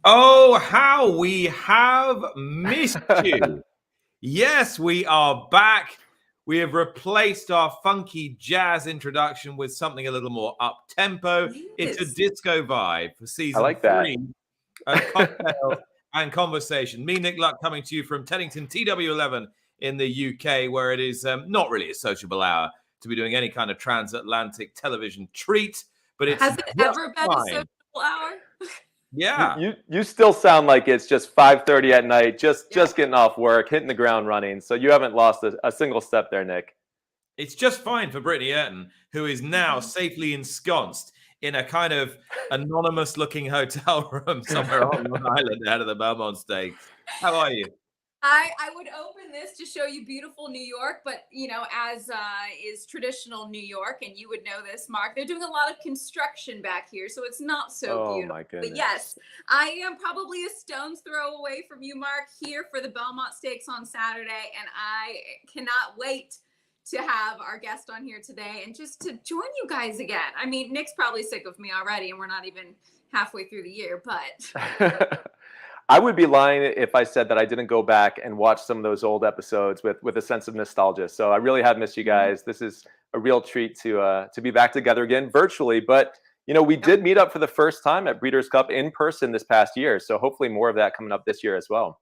Oh, how we have missed you. Yes, we are back. We have replaced our funky jazz introduction with something a little more up-tempo. It's a Yes. disco vibe for I season like that. 3 of Cocktails and Conversation. Me, Nick Luck, coming to you from Teddington TW11 in the UK, where it is not really a sociable hour to be doing any kind of transatlantic television treat, but it's Has it just ever been a fine. social hour? Yeah. You still sound like it's just 5:30 at night, just getting off work, hitting the ground running. So you haven't lost a single step there, Nick. It's just fine for Britney Eurton, who is now safely ensconced in a kind of anonymous-looking hotel room somewhere on Long Island out of the Belmont Stakes. How are you? I would open this to show you beautiful New York, but as is traditional New York, and you would know this, Mark, they're doing a lot of construction back here, so it's not so Oh beautiful. my goodness. But yes, I am probably a stone's throw away from you, Mark, here for the Belmont Stakes on Saturday, and I cannot wait to have our guest on here today and just to join you guys again. I mean, Nick's probably sick of me already, and we're not even halfway through the year, but I would be lying if I said that I didn't go back and watch some of those old episodes with a sense of nostalgia. So I really have missed you guys. This is a real treat to be back together again virtually. But we did meet up for the first time at Breeders' Cup in person this past year. So hopefully more of that coming up this year as well.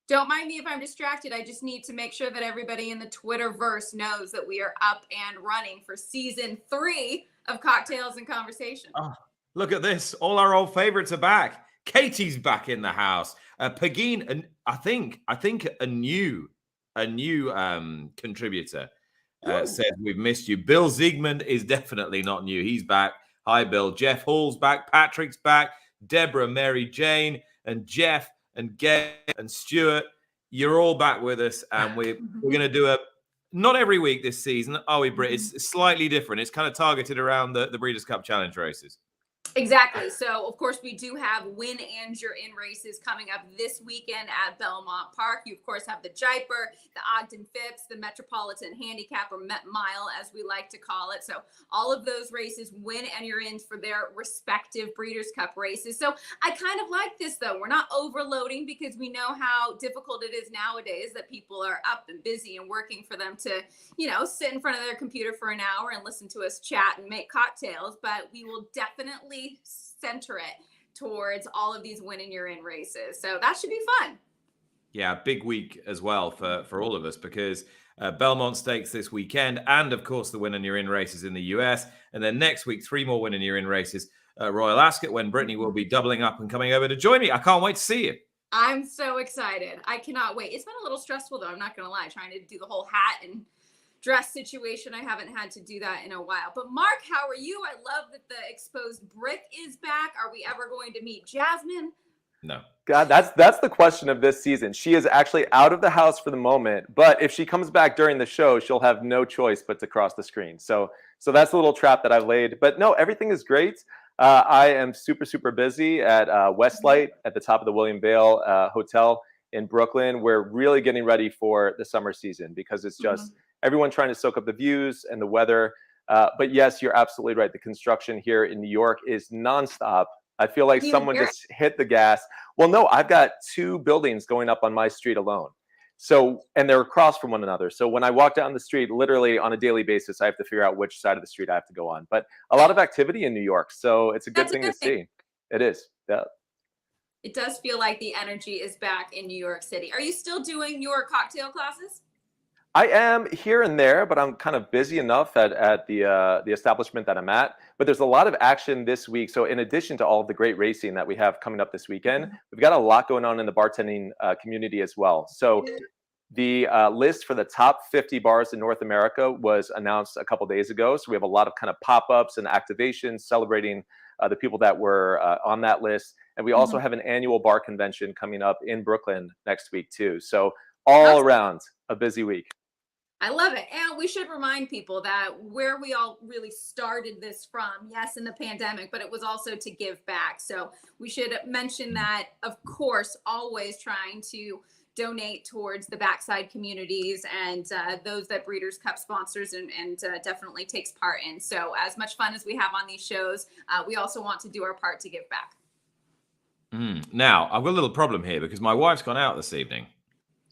don't mind me if I'm distracted. I just need to make sure that everybody in the Twitterverse knows that we are up and running for season 3 of Cocktails and Conversation. Oh, look at this. All our old favorites are back. Katie's back in the house. Pegeen, and I think a new contributor says we've missed you. Bill Ziegman is definitely not new. He's back. Hi, Bill. Jeff Hall's back. Patrick's back. Deborah, Mary Jane, and Jeff, and Gabe, and Stuart. You're all back with us, and we're going to do not every week this season, are we, Britt? It's slightly different. It's kind of targeted around the Breeders' Cup Challenge races. Exactly. So, of course, we do have win and you're in races coming up this weekend at Belmont Park. You, of course, have the Jaipur, the Ogden Phipps, the Metropolitan Handicap, or Met Mile, as we like to call it. So all of those races win and you're in for their respective Breeders' Cup races. So I kind of like this, though. We're not overloading because we know how difficult it is nowadays that people are up and busy and working for them to, sit in front of their computer for an hour and listen to us chat and make cocktails. But we will definitely center it towards all of these win and you're in races. So that should be fun. Yeah, big week as well for all of us because Belmont Stakes this weekend and, of course, the win and you're in races in the US. And then next week, 3 more win and you're in races at Royal Ascot when Britney will be doubling up and coming over to join me. I can't wait to see you. I'm so excited. I cannot wait. It's been a little stressful, though. I'm not going to lie, trying to do the whole hat and dress situation. I haven't had to do that in a while. But Mark, how are you? I love that the exposed Brit is back. Are we ever going to meet Jasmine? No. God, that's the question of this season. She is actually out of the house for the moment, but if she comes back during the show, she'll have no choice but to cross the screen. So that's a little trap that I've laid. But no, everything is great. I am super, super busy at Westlight at the top of the William Vale Hotel in Brooklyn. We're really getting ready for the summer season because it's just everyone trying to soak up the views and the weather. But yes, you're absolutely right. The construction here in New York is nonstop. I feel like someone just hit the gas. Well, no, I've got 2 buildings going up on my street alone. So, and they're across from one another. So when I walk down the street, literally on a daily basis, I have to figure out which side of the street I have to go on. But a lot of activity in New York. So it's a good thing to see. It is. Yeah. It does feel like the energy is back in New York City. Are you still doing your cocktail classes? I am here and there, but I'm kind of busy enough at the establishment that I'm at. But there's a lot of action this week. So in addition to all of the great racing that we have coming up this weekend, we've got a lot going on in the bartending community as well. So the list for the top 50 bars in North America was announced a couple days ago. So we have a lot of kind of pop-ups and activations celebrating the people that were on that list. And we also have an annual bar convention coming up in Brooklyn next week too. So all around a busy week. I love it. And we should remind people that where we all really started this from, yes, in the pandemic, but it was also to give back. So we should mention that, of course, always trying to donate towards the backside communities and those that Breeders' Cup sponsors and definitely takes part in. So as much fun as we have on these shows, we also want to do our part to give back. Now, I've got a little problem here because my wife's gone out this evening.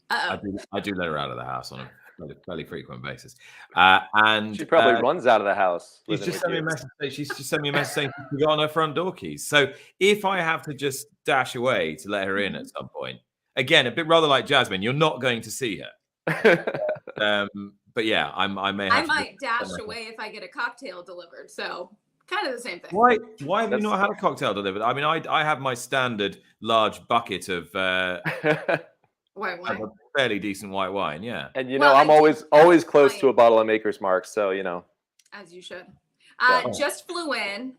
Uh-oh. I do let her out of the house on a fairly frequent basis. And She probably runs out of the house. She's just sent me a message. She's just sent me a message saying she's forgotten her front door keys. So if I have to just dash away to let her in at some point, again, a bit rather like Jasmine, you're not going to see her. But yeah, I might dash away if I get a cocktail delivered. So kind of the same thing. Why have you not had a cocktail delivered? I mean, I have my standard large bucket of white wine. A fairly decent white wine, yeah. And I'm always close to a bottle of Maker's Mark, so As you should. Just flew in.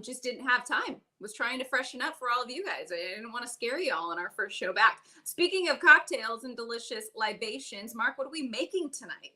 Just didn't have time. Was trying to freshen up for all of you guys. I didn't want to scare you all on our first show back. Speaking of cocktails and delicious libations, Mark, what are we making tonight?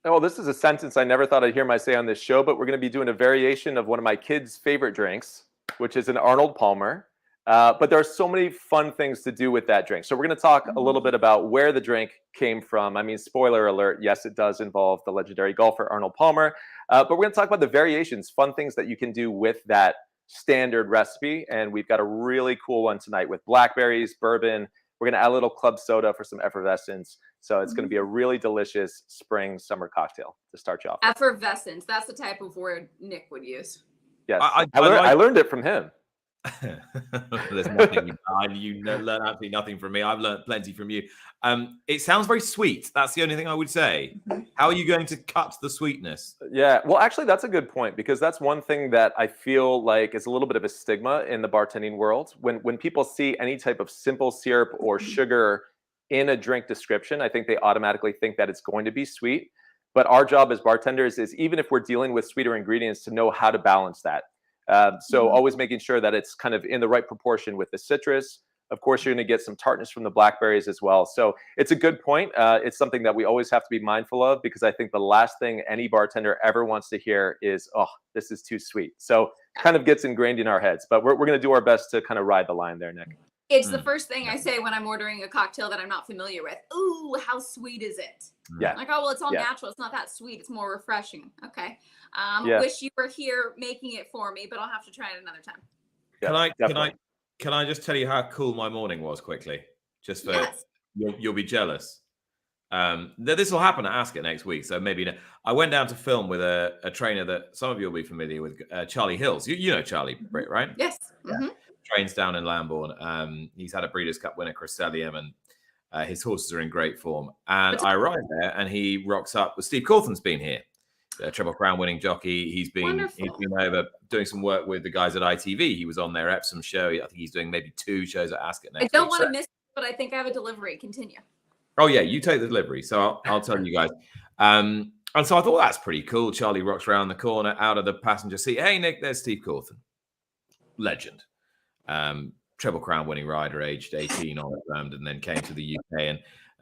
Oh, this is a sentence I never thought I'd hear say on this show, but we're going to be doing a variation of one of my kids' favorite drinks, which is an Arnold Palmer. But there are so many fun things to do with that drink. So we're going to talk a little bit about where the drink came from. I mean, spoiler alert, yes, it does involve the legendary golfer Arnold Palmer. But we're going to talk about the variations, fun things that you can do with that standard recipe. And we've got a really cool one tonight with blackberries, bourbon. We're going to add a little club soda for some effervescence. So it's going to be a really delicious spring summer cocktail to start you off with. Effervescence. That's the type of word Nick would use. Yes. I learned it from him. There's nothing you learn absolutely nothing from me. I've learned plenty from you. It sounds very sweet. That's the only thing I would say. How are you going to cut the sweetness? Yeah, well, actually, that's a good point, because that's one thing that I feel like is a little bit of a stigma in the bartending world. When people see any type of simple syrup or sugar in a drink description, I think they automatically think that it's going to be sweet. But our job as bartenders is, even if we're dealing with sweeter ingredients, to know how to balance that. So always making sure that it's kind of in the right proportion with the citrus. Of course, you're going to get some tartness from the blackberries as well. So it's a good point. It's something that we always have to be mindful of, because I think the last thing any bartender ever wants to hear is, oh, this is too sweet. So kind of gets ingrained in our heads. But we're going to do our best to kind of ride the line there, Nick. It's the first thing I say when I'm ordering a cocktail that I'm not familiar with. Ooh, how sweet is it? Yeah. Like, oh, well, it's all natural. It's not that sweet. It's more refreshing. Okay. Wish you were here making it for me, but I'll have to try it another time. Yeah, Can I just tell you how cool my morning was quickly? Just for you'll be jealous. This will happen at Ascot next week, so maybe I went down to film with a trainer that some of you will be familiar with, Charlie Hills. You know Charlie, Britt, right? Yes. Mm-hmm. Trains down in Lambourne. He's had a Breeders' Cup winner, Crescelium, and his horses are in great form. And I arrived there, and he rocks up. Well, Steve Cauthen's been here, Triple Crown winning jockey. He's been over doing some work with the guys at ITV. He was on their Epsom show. I think he's doing maybe 2 shows at Ascot next week. I don't want to miss it, but I think I have a delivery. Continue. Oh yeah, you take the delivery. So I'll tell you guys. And so I thought that's pretty cool. Charlie rocks around the corner out of the passenger seat. Hey Nick, there's Steve Cauthen, legend. Triple Crown winning rider, aged 18 on it, and then came to the UK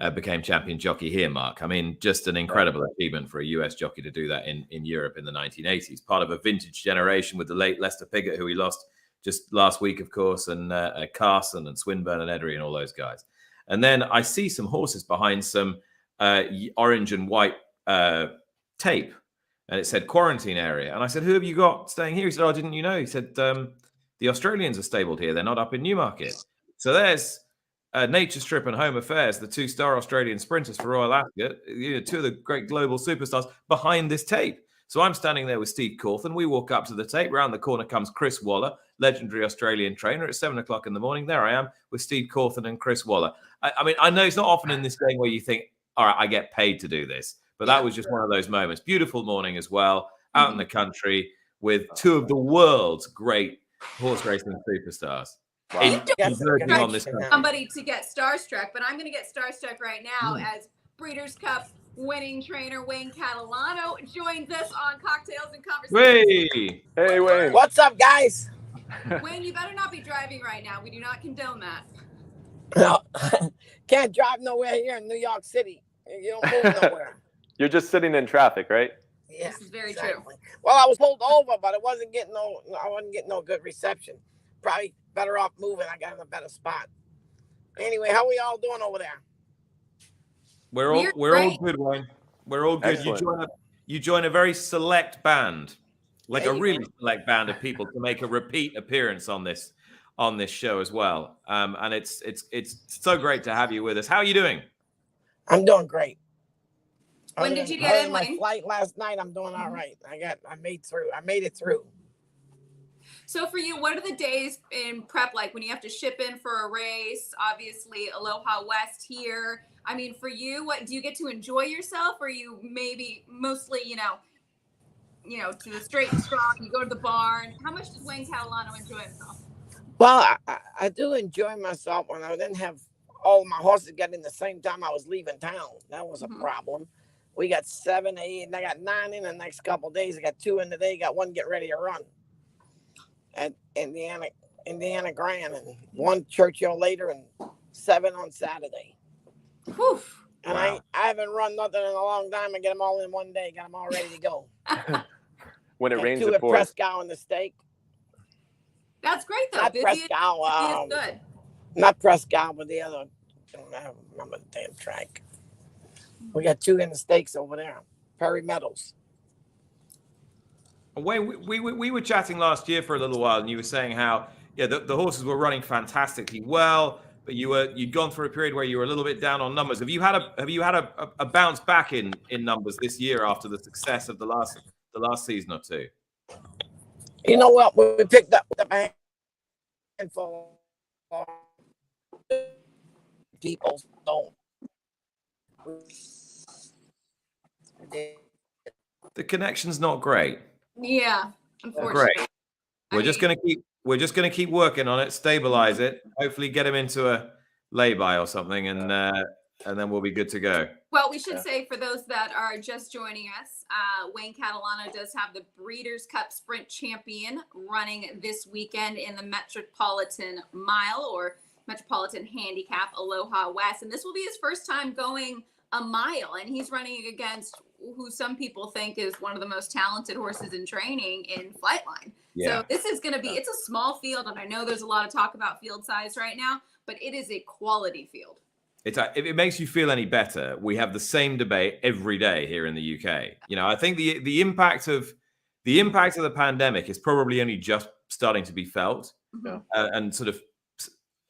and became champion jockey here, Mark. I mean, just an incredible achievement for a US jockey to do that in Europe in the 1980s. Part of a vintage generation with the late Lester Piggott, who he lost just last week, of course, and Carson and Swinburne and Edery and all those guys. And then I see some horses behind some orange and white tape, and it said quarantine area. And I said, who have you got staying here? He said, oh, didn't you know? He said, the Australians are stabled here. They're not up in Newmarket. So there's Nature Strip and Home Affairs, the 2-star Australian sprinters for Royal Ascot, 2 of the great global superstars behind this tape. So I'm standing there with Steve Cauthen. We walk up to the tape. Round the corner comes Chris Waller, legendary Australian trainer. At 7 o'clock in the morning, there I am with Steve Cauthen and Chris Waller. I mean, I know it's not often in this game where you think, all right, I get paid to do this. But that was just one of those moments. Beautiful morning as well, out in the country with 2 of the world's great horse racing superstars. Wow. Somebody to get starstruck, but I'm going to get starstruck right now as Breeders' Cup winning trainer Wayne Catalano joins us on Cocktails and Conversations. Hey, Wayne. What's up, guys? Wayne, you better not be driving right now. We do not condone that. No, can't drive nowhere here in New York City. You don't move nowhere. You're just sitting in traffic, right? Yeah, this is very true. Well, I was pulled over, but I wasn't getting no good reception. Probably better off moving. I got in a better spot. Anyway, how we all doing over there? We're all good, Wayne. We're all good. You join a very select band, like a really select band of people to make a repeat appearance on this on this show as well. And it's so great to have you with us. How are you doing? I'm doing great. When did you get in, my Wayne? flight last night? I'm doing all right. I made it through. So for you, what are the days in prep like when you have to ship in for a race? Obviously, Aloha West here. I mean, for you, what do you get to enjoy yourself, or you maybe mostly, to the straight and strong? You go to the barn. How much does Wayne Catalano enjoy himself? Well, I do enjoy myself when I didn't have all my horses getting the same time I was leaving town. That was a problem. We got 7, 8, and I got 9 in the next couple of days. I got 2 in the day. Got 1 getting ready to run at Indiana Grand, and 1 Churchill later, and 7 on Saturday. Whew. And wow. I haven't run nothing in a long time. I get them all in one day. Got them all ready to go. When it rains, 2 it at pours. Prescott on the stake. That's great though. Not Busy Prescott. is good. Not Prescott, but the other. I don't remember the damn track. We got 2 in the stakes over there. Perry Meadows. Wayne, we were chatting last year for a little while, and you were saying how the horses were running fantastically well, but you'd gone through a period where you were a little bit down on numbers. Have you had a bounce back in numbers this year after the success of the last season or two? You know what? We picked up a handful of people. So the connection's not great. Yeah, unfortunately. Great. We're just gonna keep working on it, stabilize it, hopefully get him into a lay-by or something, and then we'll be good to go. Well, we should say for those that are just joining us, Wayne Catalano does have the Breeders' Cup Sprint Champion running this weekend in the Metropolitan Mile or Metropolitan Handicap Aloha West, and this will be his first time going a mile, and he's running against who some people think is one of the most talented horses in training in Flightline. Yeah. So this is going to be, it's a small field, and I know there's a lot of talk about field size right now, but it is a quality field. If it makes you feel any better, we have the same debate every day here in the UK. I think the impact of the pandemic is probably only just starting to be felt, and sort of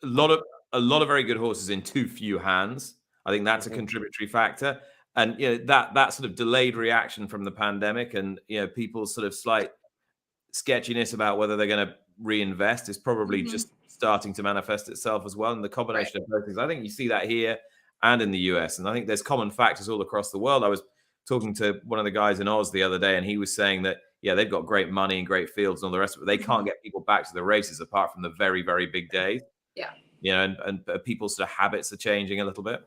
a lot of very good horses in too few hands. I think that's a contributory factor, and that sort of delayed reaction from the pandemic, and people's sort of slight sketchiness about whether they're going to reinvest is probably just starting to manifest itself as well. And the combination of both things, I think you see that here and in the US, and I think there's common factors all across the world. I was talking to one of the guys in Oz the other day, and he was saying that they've got great money and great fields and all the rest of it. They can't get people back to the races apart from the very, very big days. Yeah. And people's sort of habits are changing a little bit.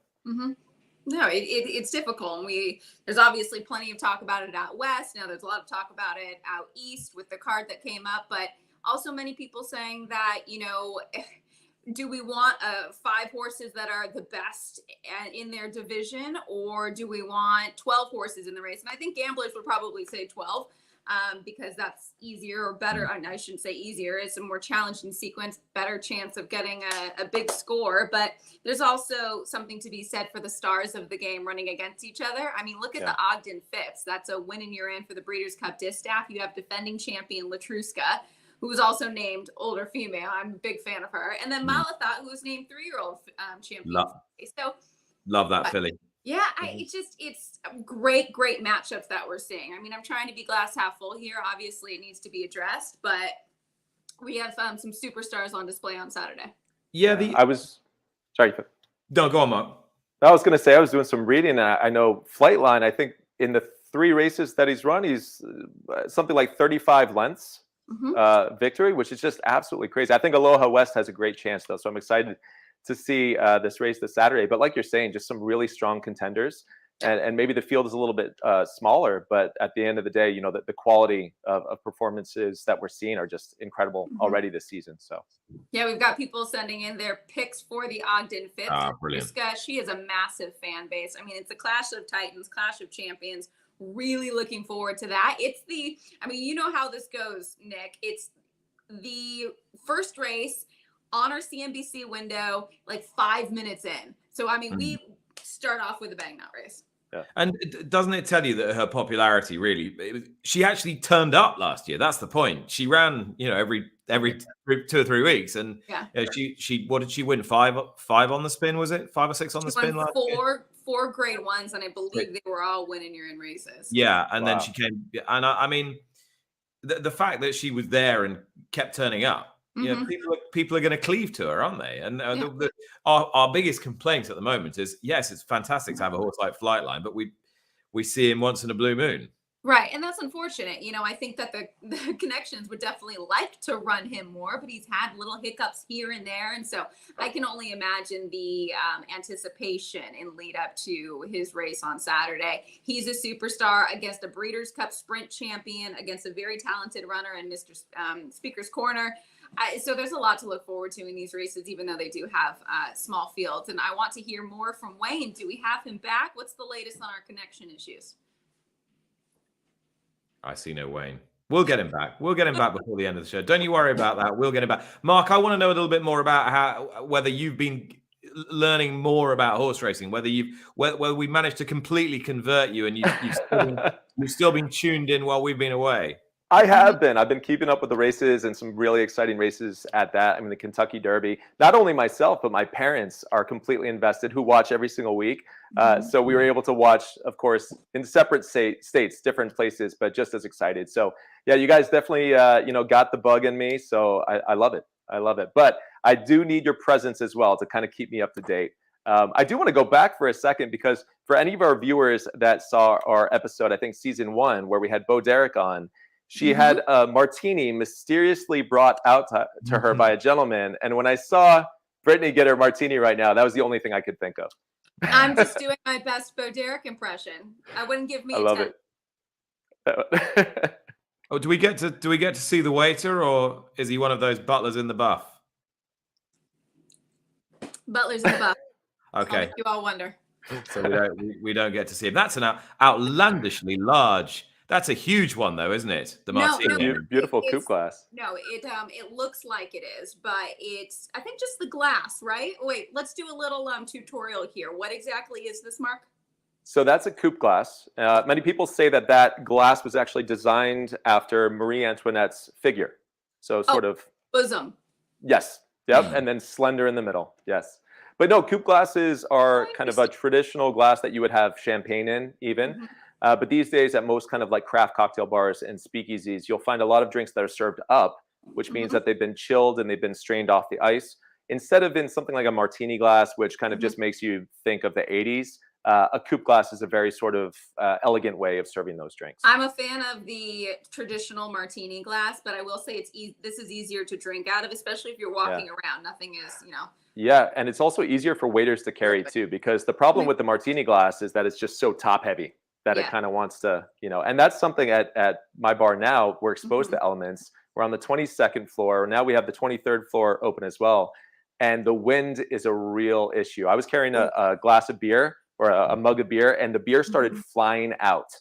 No, it's difficult. And there's obviously plenty of talk about it out west. Now there's a lot of talk about it out east with the card that came up, but also many people saying that, do we want 5 horses that are the best in their division, or do we want 12 horses in the race? And I think gamblers would probably say 12. Because that's easier or better. I shouldn't say easier. It's a more challenging sequence, better chance of getting a big score. But there's also something to be said for the stars of the game running against each other. I mean, look at the Ogden Phipps. That's a win and you're in for the Breeders' Cup Distaff. You have defending champion Latruska, who was also named older female. I'm a big fan of her. And then Malathat, who was named 3-year-old champion. Love that filly. Yeah, it's great matchups that we're seeing. I mean, I'm trying to be glass half full here. Obviously, it needs to be addressed, but we have some superstars on display on Saturday. Yeah, sorry. No, go on, Mark. I was going to say I was doing some reading, and I know Flightline, I think in the 3 races that he's run, he's something like 35 lengths victory, which is just absolutely crazy. I think Aloha West has a great chance, though, so I'm excited to see this race this Saturday. But like you're saying, just some really strong contenders, and maybe the field is a little bit smaller, but at the end of the day, the quality of performances that we're seeing are just incredible already this season. So yeah, we've got people sending in their picks for the Ogden Phipps. Brilliant. She is a massive fan base. I mean, it's a clash of titans, clash of champions. Really looking forward to that. You know how this goes, Nick. It's the first race on our CNBC window, like 5 minutes in. So, we start off with a bang that race. Yeah. And doesn't it tell you that her popularity she actually turned up last year? That's the point. She ran, every every 2 or 3 weeks. And she what did she win? Five on the spin, was it? 5 or 6 on the spin last year? Four grade ones, and I believe they were all winning year in races. Yeah, and then she came, and I mean, the fact that she was there and kept turning up, people are going to cleave to her, aren't they? And our biggest complaint at the moment is, yes, it's fantastic to have a horse like Flightline, but we see him once in a blue moon. Right. And that's unfortunate. I think that the connections would definitely like to run him more, but he's had little hiccups here and there. And so I can only imagine the anticipation and lead up to his race on Saturday. He's a superstar against a Breeders' Cup Sprint champion, against a very talented runner in Mr. Speaker's Corner. So there's a lot to look forward to in these races, even though they do have small fields. And I want to hear more from Wayne. Do we have him back? What's the latest on our connection issues? I see no Wayne. We'll get him back. We'll get him back before the end of the show. Don't you worry about that. We'll get him back. Mark, I want to know a little bit more about whether you've been learning more about horse racing, whether we managed to completely convert you and you've still been tuned in while we've been away. I have been. I've been keeping up with the races and some really exciting races at that. I mean, the Kentucky Derby. Not only myself, but my parents are completely invested, who watch every single week. So we were able to watch, of course, in separate states, different places, but just as excited. So yeah, you guys definitely, got the bug in me. So I love it. I love it. But I do need your presence as well to kind of keep me up to date. I do want to go back for a second, because for any of our viewers that saw our episode, I think season 1, where we had Bo Derek on, she had a martini mysteriously brought out to her by a gentleman. And when I saw Britney get her martini right now, that was the only thing I could think of. I'm just doing my best Bo Derek impression. I wouldn't give me I a love 10. it. Oh, do we get to see the waiter, or is he one of those butlers in the buff? Butlers in the buff. Okay. You all wonder. So we don't get to see him. That's an outlandishly large. That's a huge one, though, isn't it? The martini. Beautiful coupe glass. No, it looks like it is, but it's, I think, just the glass, right? Wait, let's do a little tutorial here. What exactly is this, Mark? So that's a coupe glass. Many people say that glass was actually designed after Marie Antoinette's figure. So sort of bosom. Yes. Yep. And then slender in the middle. Yes. But no, coupe glasses are kind of a traditional glass that you would have champagne in, even. But these days, at most kind of like craft cocktail bars and speakeasies, you'll find a lot of drinks that are served up, which means that they've been chilled and they've been strained off the ice, instead of in something like a martini glass, which kind of just makes you think of the 80s. A coupe glass is a very sort of elegant way of serving those drinks. I'm a fan of the traditional martini glass, but I will say this is easier to drink out of, especially if you're walking around. Nothing is, Yeah, and it's also easier for waiters to carry too, because the problem with the martini glass is that it's just so top heavy that it kind of wants to, and that's something at my bar now, we're exposed to elements. We're on the 22nd floor. Now we have the 23rd floor open as well. And the wind is a real issue. I was carrying a glass of beer or a mug of beer, and the beer started flying out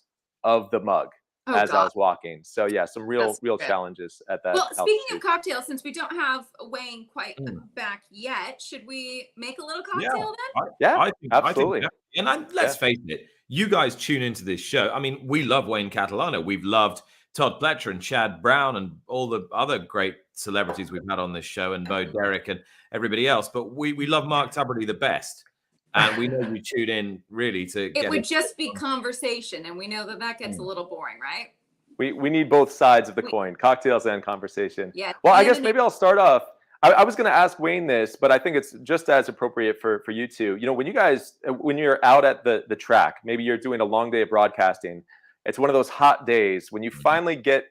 of the mug I was walking. So yeah, some real challenges at that. Well, speaking of cocktails, since we don't have Wayne quite back yet, should we make a little cocktail then? Yeah, absolutely. Let's face it, you guys tune into this show. I mean, we love Wayne Catalano. We've loved Todd Pletcher and Chad Brown and all the other great celebrities we've had on this show, and Bo Derek and everybody else. But we love Mark Tubridy the best. And we know you tune in really to it would just be conversation, and we know that gets a little boring, right? We need both sides of the coin, cocktails and conversation. Yeah. Well, I guess maybe I'll start off. I was going to ask Wayne this, but I think it's just as appropriate for you two. When you're out at the track, maybe you're doing a long day of broadcasting. It's one of those hot days when you finally get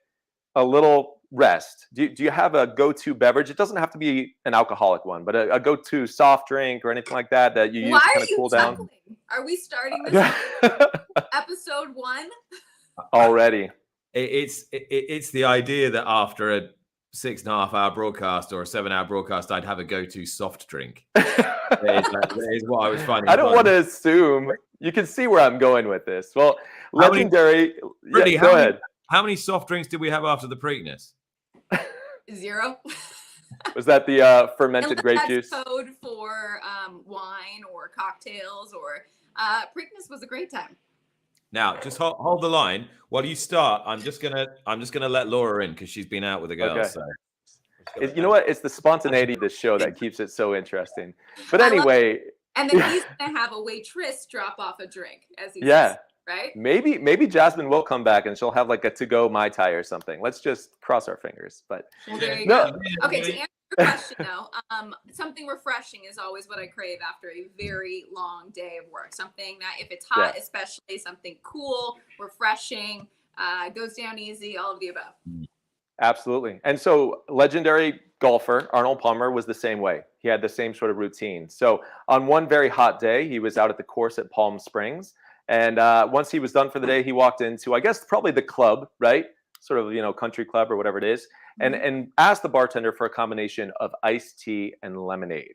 a little rest. Do you have a go-to beverage? It doesn't have to be an alcoholic one, but a go-to soft drink or anything like that you use to kind of cool down. Are we starting this episode 1 already? It's the idea that after a 6.5-hour broadcast or a 7-hour broadcast, I'd have a go-to soft drink. That is what I was finding. I don't want to assume. You can see where I'm going with this. Well, legendary. Go ahead. How many soft drinks did we have after the Preakness? 0. Was that the fermented grape juice? Code for wine or cocktails or Preakness was a great time. Now, just hold the line while you start. I'm just gonna let Laura in because she's been out with the girls. Okay. So. You know what? It's the spontaneity of this show that keeps it so interesting. But anyway. And then he's going to have a waitress drop off a drink as he Yeah. says, right? Maybe Jasmine will come back and she'll have like a to-go Mai Tai or something. Let's just cross our fingers. But well, there you no. go. Okay, to answer your question though, something refreshing is always what I crave after a very long day of work. Something that, if it's hot, especially something cool, refreshing, goes down easy, all of the above. Absolutely. And so legendary golfer Arnold Palmer was the same way. He had the same sort of routine. So on one very hot day, he was out at the course at Palm Springs. And once he was done for the day, he walked into, I guess, probably the club, right? Sort of, country club or whatever it is, and asked the bartender for a combination of iced tea and lemonade.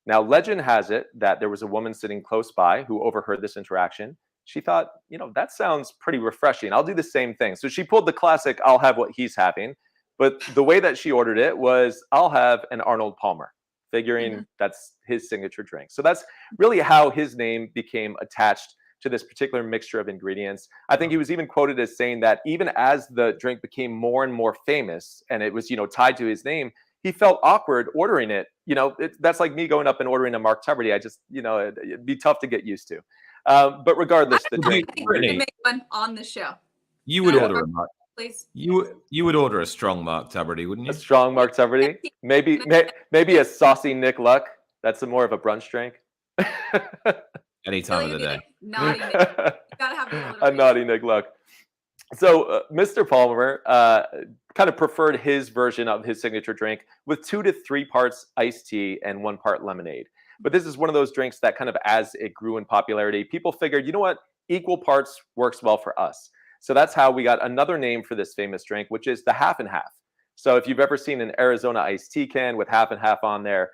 Now, legend has it that there was a woman sitting close by who overheard this interaction. She thought, that sounds pretty refreshing. I'll do the same thing. So she pulled the classic, I'll have what he's having. But the way that she ordered it was, I'll have an Arnold Palmer, figuring that's his signature drink. So that's really how his name became attached to this particular mixture of ingredients. I think he was even quoted as saying that even as the drink became more and more famous and it was, tied to his name, he felt awkward ordering it. That's like me going up and ordering a Mark Tubridy. I just, it'd be tough to get used to. But regardless, the drink. I think we can make one on the show. You would order a Mark. Please. You would order a strong Mark Tubridy, wouldn't you? A strong Mark Tubridy? Maybe a saucy Nick Luck. That's more of a brunch drink. Any time of the day. Naughty Nick. You gotta have a naughty Nick Luck. So Mr. Palmer kind of preferred his version of his signature drink with 2 to 3 parts iced tea and 1 part lemonade. But this is one of those drinks that kind of, as it grew in popularity, people figured, you know what? Equal parts works well for us. So that's how we got another name for this famous drink, which is the half and half. So if you've ever seen an Arizona iced tea can with half and half on there,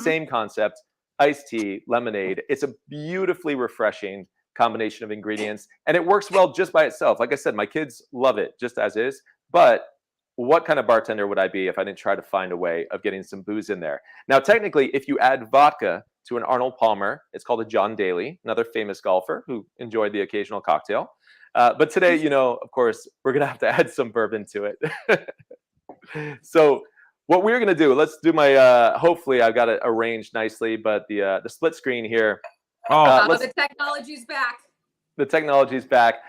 same concept, iced tea, lemonade. It's a beautifully refreshing combination of ingredients, and it works well just by itself. Like I said, my kids love it just as is. But what kind of bartender would I be if I didn't try to find a way of getting some booze in there? Now, technically, if you add vodka to an Arnold Palmer, it's called a John Daly, another famous golfer who enjoyed the occasional cocktail. But today, of course, we're going to have to add some bourbon to it. So what we're going to do, let's do my, hopefully I've got it arranged nicely, but the split screen here. The technology's back. The technology's back.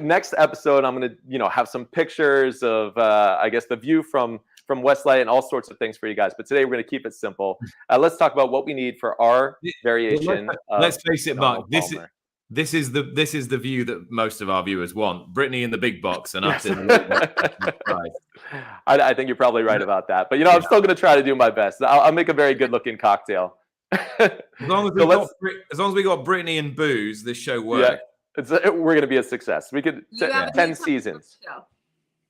Next episode, I'm going to, have some pictures of, I guess, the view from Westlight and all sorts of things for you guys. But today we're going to keep it simple. Let's talk about what we need for our variation. Let's face it, Mark. This is the view that most of our viewers want. Britney in the big box and us in the I think you're probably right about that. But I'm still going to try to do my best. I'll make a very good-looking cocktail. As long as we got Britney and booze, this show works. Yeah, we're going to be a success. We could 10 seasons.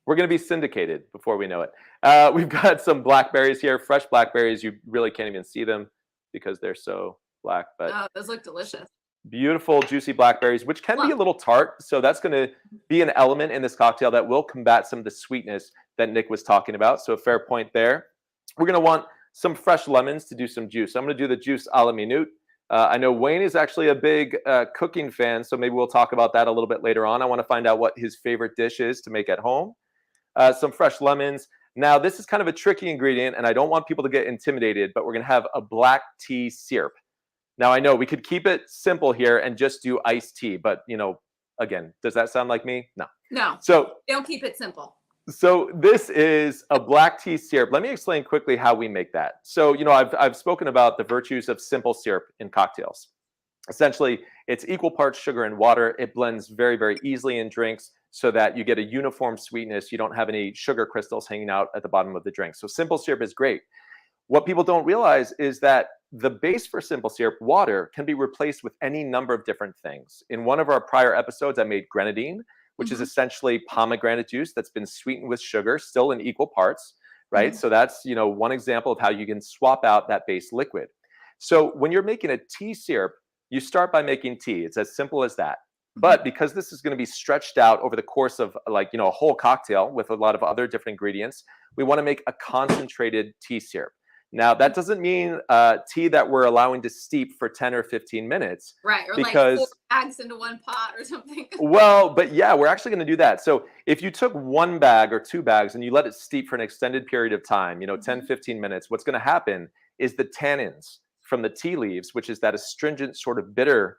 We're going to be syndicated before we know it. We've got some blackberries here, fresh blackberries. You really can't even see them because they're so black. But those look delicious. Beautiful, juicy blackberries, which can be a little tart. So that's going to be an element in this cocktail that will combat some of the sweetness that Nick was talking about. So a fair point there. We're going to want some fresh lemons to do some juice. I'm going to do the juice a la minute. I know Wayne is actually a big cooking fan, so maybe we'll talk about that a little bit later on. I want to find out what his favorite dish is to make at home. Some fresh lemons. Now, this is kind of a tricky ingredient, and I don't want people to get intimidated, but we're going to have a black tea syrup. Now, I know we could keep it simple here and just do iced tea, but, again, does that sound like me? No. No. So don't keep it simple. So this is a black tea syrup. Let me explain quickly how we make that. So, I've spoken about the virtues of simple syrup in cocktails. Essentially, it's equal parts sugar and water. It blends very, very easily in drinks so that you get a uniform sweetness. You don't have any sugar crystals hanging out at the bottom of the drink. So simple syrup is great. What people don't realize is that the base for simple syrup, water, can be replaced with any number of different things. In one of our prior episodes, I made grenadine, which is essentially pomegranate juice that's been sweetened with sugar, still in equal parts, right? So that's, one example of how you can swap out that base liquid. So when you're making a tea syrup, you start by making tea. It's as simple as that. But because this is going to be stretched out over the course of a whole cocktail with a lot of other different ingredients, we want to make a concentrated tea syrup. Now, that doesn't mean tea that we're allowing to steep for 10 or 15 minutes. Right. Or because, like 4 bags into one pot or something. Well, but yeah, we're actually going to do that. So if you took 1 bag or 2 bags and you let it steep for an extended period of time, 10, 15 minutes, what's going to happen is the tannins from the tea leaves, which is that astringent sort of bitter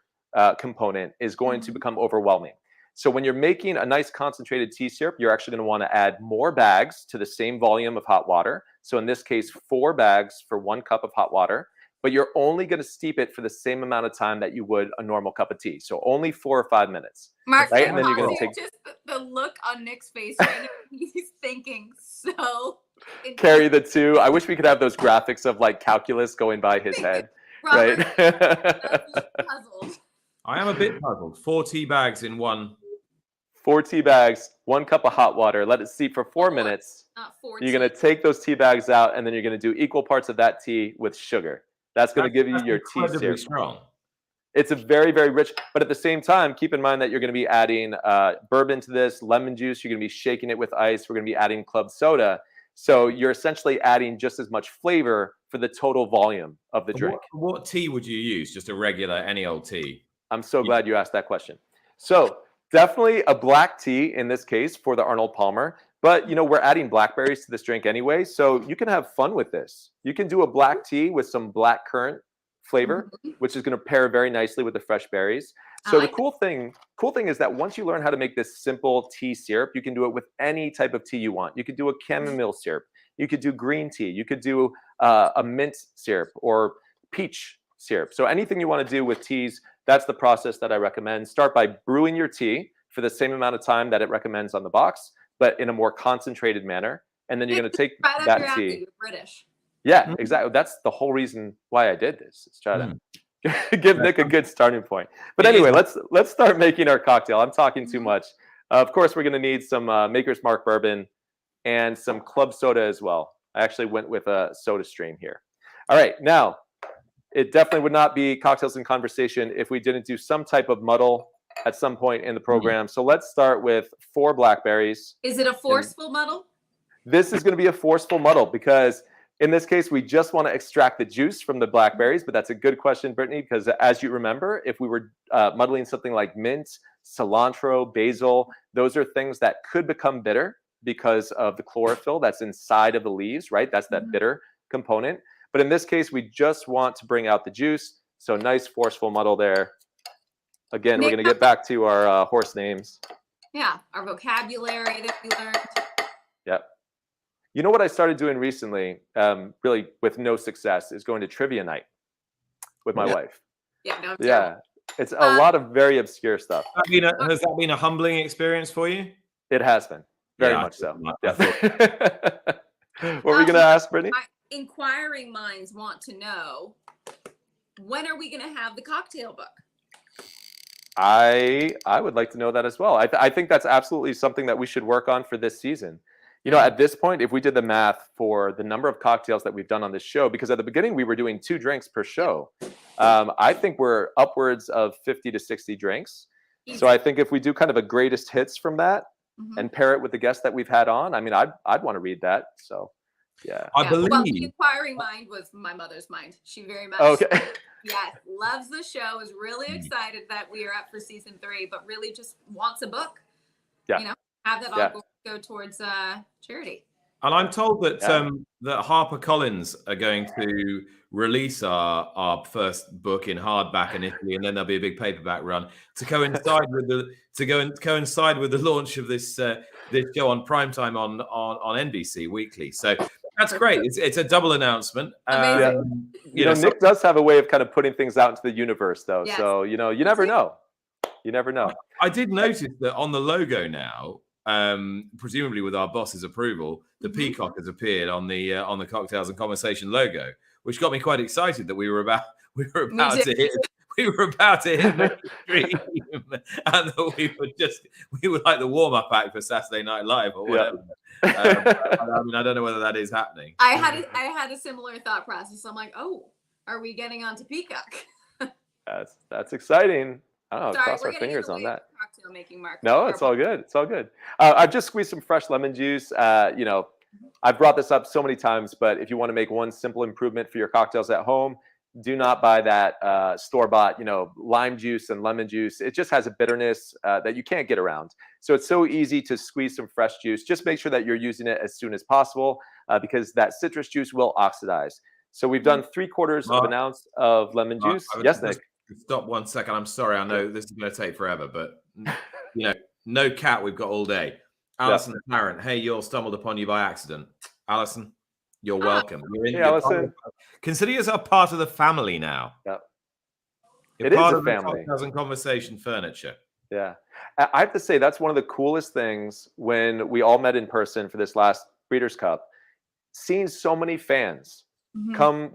component, is going to become overwhelming. So when you're making a nice concentrated tea syrup, you're actually going to want to add more bags to the same volume of hot water. So in this case, 4 bags for 1 cup of hot water, but you're only going to steep it for the same amount of time that you would a normal cup of tea. So only 4 or 5 minutes. Mark, right? And then you're going to take just the look on Nick's face right now. He's thinking so. Carry the 2. I wish we could have those graphics of like calculus going by his head. Robert, Right? puzzled. I am a bit puzzled. 4 tea bags in one. 4 tea bags, 1 cup of hot water, let it steep for 4 minutes. Not 4 You're going to take those tea bags out, and then you're going to do equal parts of that tea with sugar. That's going to give you your tea syrup. Strong. It's a very, very rich, but at the same time, keep in mind that you're going to be adding bourbon to this, lemon juice. You're going to be shaking it with ice. We're going to be adding club soda. So you're essentially adding just as much flavor for the total volume of the drink. What tea would you use? Just a regular, any old tea? I'm so glad you asked that question. So definitely a black tea in this case for the Arnold Palmer. But, we're adding blackberries to this drink anyway, so you can have fun with this. You can do a black tea with some black currant flavor, which is going to pair very nicely with the fresh berries. So the cool thing is that once you learn how to make this simple tea syrup, you can do it with any type of tea you want. You could do a chamomile syrup. You could do green tea. You could do a mint syrup or peach syrup. So anything you want to do with teas, that's the process that I recommend. Start by brewing your tea for the same amount of time that it recommends on the box, but in a more concentrated manner. And then you're going to take that tea. You're British. Yeah, exactly. That's the whole reason why I did this. Is try to give Nick a good starting point. But anyway, let's start making our cocktail. I'm talking too much. Of course, we're going to need some Maker's Mark bourbon and some club soda as well. I actually went with a soda stream here. All right, now it definitely would not be cocktails in conversation if we didn't do some type of muddle at some point in the program. So let's start with 4 blackberries. Is it a forceful muddle? This is going to be a forceful muddle because in this case, we just want to extract the juice from the blackberries, but that's a good question, Brittany, because as you remember, if we were muddling something like mint, cilantro, basil, those are things that could become bitter because of the chlorophyll that's inside of the leaves, right? That's that bitter component. But in this case, we just want to bring out the juice. So nice forceful muddle there. Again, we're going to get back to our horse names. Yeah, our vocabulary that we learned. Yep. You know what I started doing recently, really with no success, is going to trivia night with my wife. Yeah, no, yeah. It's a lot of very obscure stuff. Has that been a humbling experience for you? It has been. Very much so. Yeah. What were we going to ask, Brittany? Inquiring minds want to know, when are we going to have the cocktail book? I would like to know that as well. I think that's absolutely something that we should work on for this season. At this point, if we did the math for the number of cocktails that we've done on this show, because at the beginning we were doing 2 drinks per show, I think we're upwards of 50 to 60 drinks. Easy. So I think if we do kind of a greatest hits from that and pair it with the guests that we've had on, I mean, I'd want to read that. So, yeah. I believe. Well, the inquiring mind was my mother's mind. She very much. Okay. Yes, loves the show, is really excited that we are up for season 3, but really just wants a book. Yeah. Have that all go towards charity. And I'm told that that HarperCollins are going to release our first book in hardback initially, and then there'll be a big paperback run to coincide with the launch of this this show on primetime on NBC weekly. So that's great. It's a double announcement. Nick does have a way of kind of putting things out into the universe, though. Yes. So you never know. You never know. I did notice that on the logo now, presumably with our boss's approval, the peacock has appeared on the Cocktails and Conversation logo, which got me quite excited that we were about to hit the stream, and that we were like the warm-up act for Saturday Night Live or whatever. I don't know whether that is happening. I had a similar thought process. I'm like, oh, are we getting onto Peacock? That's exciting. Oh, sorry, cross our fingers on that. Cocktail making, Mark. No, it's all good. It's all good. I've just squeezed some fresh lemon juice. I've brought this up so many times, but if you want to make one simple improvement for your cocktails at home, do not buy that store-bought, lime juice and lemon juice. It just has a bitterness that you can't get around. So it's so easy to squeeze some fresh juice. Just make sure that you're using it as soon as possible because that citrus juice will oxidize. So we've done 3/4 of an ounce of lemon juice. Yes, Nick. Stop 1 second. I'm sorry. I know this is going to take forever, but no cat. We've got all day. Alison Tarrant. Hey, you're stumbled upon you by accident. Alison, you're welcome. Alison. Consider yourself part of the family now. Yeah. You're it part is a of family. The Cocktails and Conversation furniture. Yeah. I have to say that's one of the coolest things when we all met in person for this last Breeders' Cup, seeing so many fans come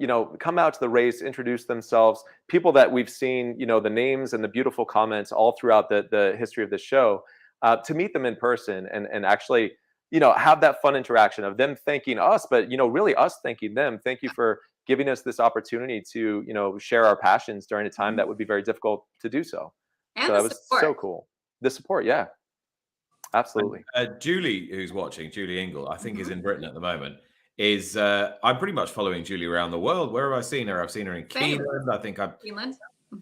out to the race, introduce themselves, people that we've seen, the names and the beautiful comments all throughout the history of the show, to meet them in person and actually, have that fun interaction of them thanking us, but, really us thanking them. Thank you for giving us this opportunity to, share our passions during a time that would be very difficult to do so. And so that was so cool. The support. Yeah, absolutely. And, Julie, who's watching, Julie Ingle, I think is in Britain at the moment, is I'm pretty much following Julie around the world. Where have I seen her? I've seen her in Keeneland. I think Keeneland.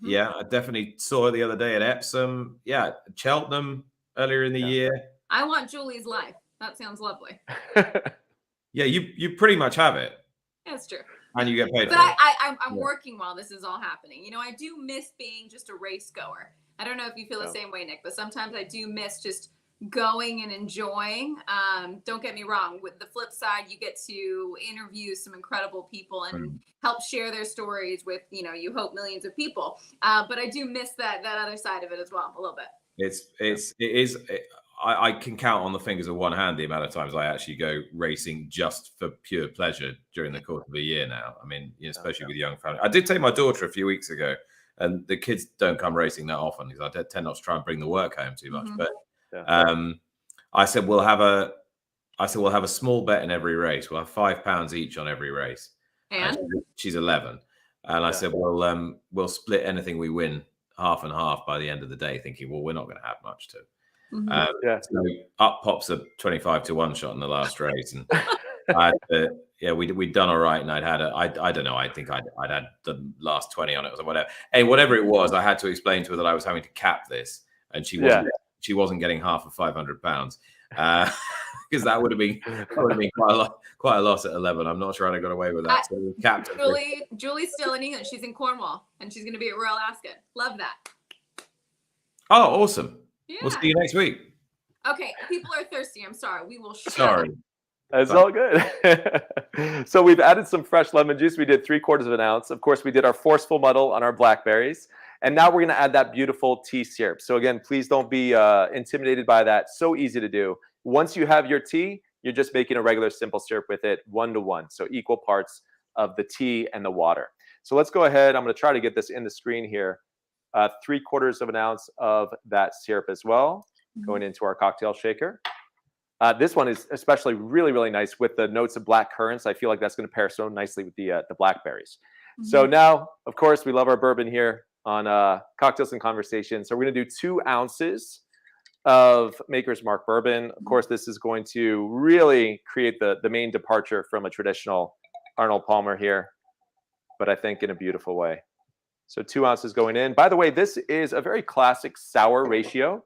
Yeah, I definitely saw her the other day at Epsom. Yeah, Cheltenham earlier in the year. I want Julie's life. That sounds lovely. Yeah, you pretty much have it. That's true. And you get paid. But I'm working while this is all happening. I do miss being just a race goer. I don't know if you feel the same way, Nick, but sometimes I do miss just going and enjoying. Don't get me wrong. With the flip side, you get to interview some incredible people and help share their stories with, you hope millions of people. But I do miss that other side of it as well, a little bit. It is. I can count on the fingers of one hand the amount of times I actually go racing just for pure pleasure during the course of a year now. I mean, especially with young family. I did take my daughter a few weeks ago, and the kids don't come racing that often because I tend not to try and bring the work home too much. But I said we'll have a small bet in every race. We'll have £5 each on every race. And she's 11, and I said we'll split anything we win half and half by the end of the day. Thinking, well, we're not going to have much to. So up pops a 25-1 shot in the last race, and we'd done all right, and I don't know, I think I'd had the last 20 on it or whatever. And whatever it was, I had to explain to her that I was having to cap this, and she wasn't getting half of £500 because that would have been quite a loss at 11. I'm not sure I'd have got away with that. So we capped Julie's still in England. She's in Cornwall, and she's going to be at Royal Ascot. Love that. Oh, awesome. Yeah. We'll see you next week. Okay, people are thirsty. I'm sorry. We will share. Sorry. It's all good. So we've added some fresh lemon juice. We did 3/4 of an ounce. Of course, we did our forceful muddle on our blackberries. And now we're going to add that beautiful tea syrup. So again, please don't be intimidated by that. So easy to do. Once you have your tea, you're just making a regular simple syrup with it 1-to-1. So equal parts of the tea and the water. So let's go ahead. I'm going to try to get this in the screen here. 3/4 of an ounce of that syrup as well, going into our cocktail shaker. This one is especially really, really nice with the notes of black currants. I feel like that's going to pair so nicely with the blackberries. So now, of course, we love our bourbon here on Cocktails and Conversation. So we're going to do 2 ounces of Maker's Mark bourbon. Of course, this is going to really create the main departure from a traditional Arnold Palmer here, but I think in a beautiful way. So 2 ounces going in. By the way, this is a very classic sour ratio.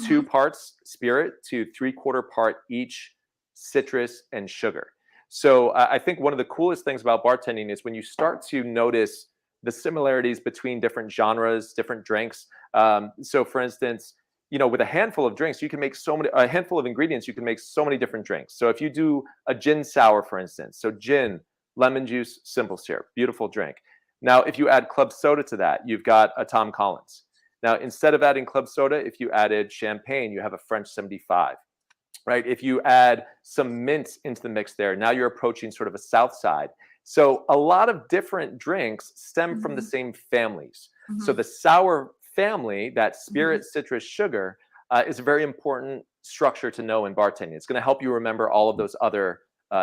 2 parts spirit to 3/4 part each citrus and sugar. So I think one of the coolest things about bartending is when you start to notice the similarities between different genres, different drinks. So for instance, with a handful of drinks, you can make a handful of ingredients, you can make so many different drinks. So if you do a gin sour, for instance, so gin, lemon juice, simple syrup, beautiful drink. Now, if you add club soda to that, you've got a Tom Collins. Now, instead of adding club soda, if you added champagne, you have a French 75, right? If you add some mint into the mix there, now you're approaching sort of a South side. So a lot of different drinks stem from the same families. So the sour family, that spirit, citrus, sugar, is a very important structure to know in bartending. It's going to help you remember all of those other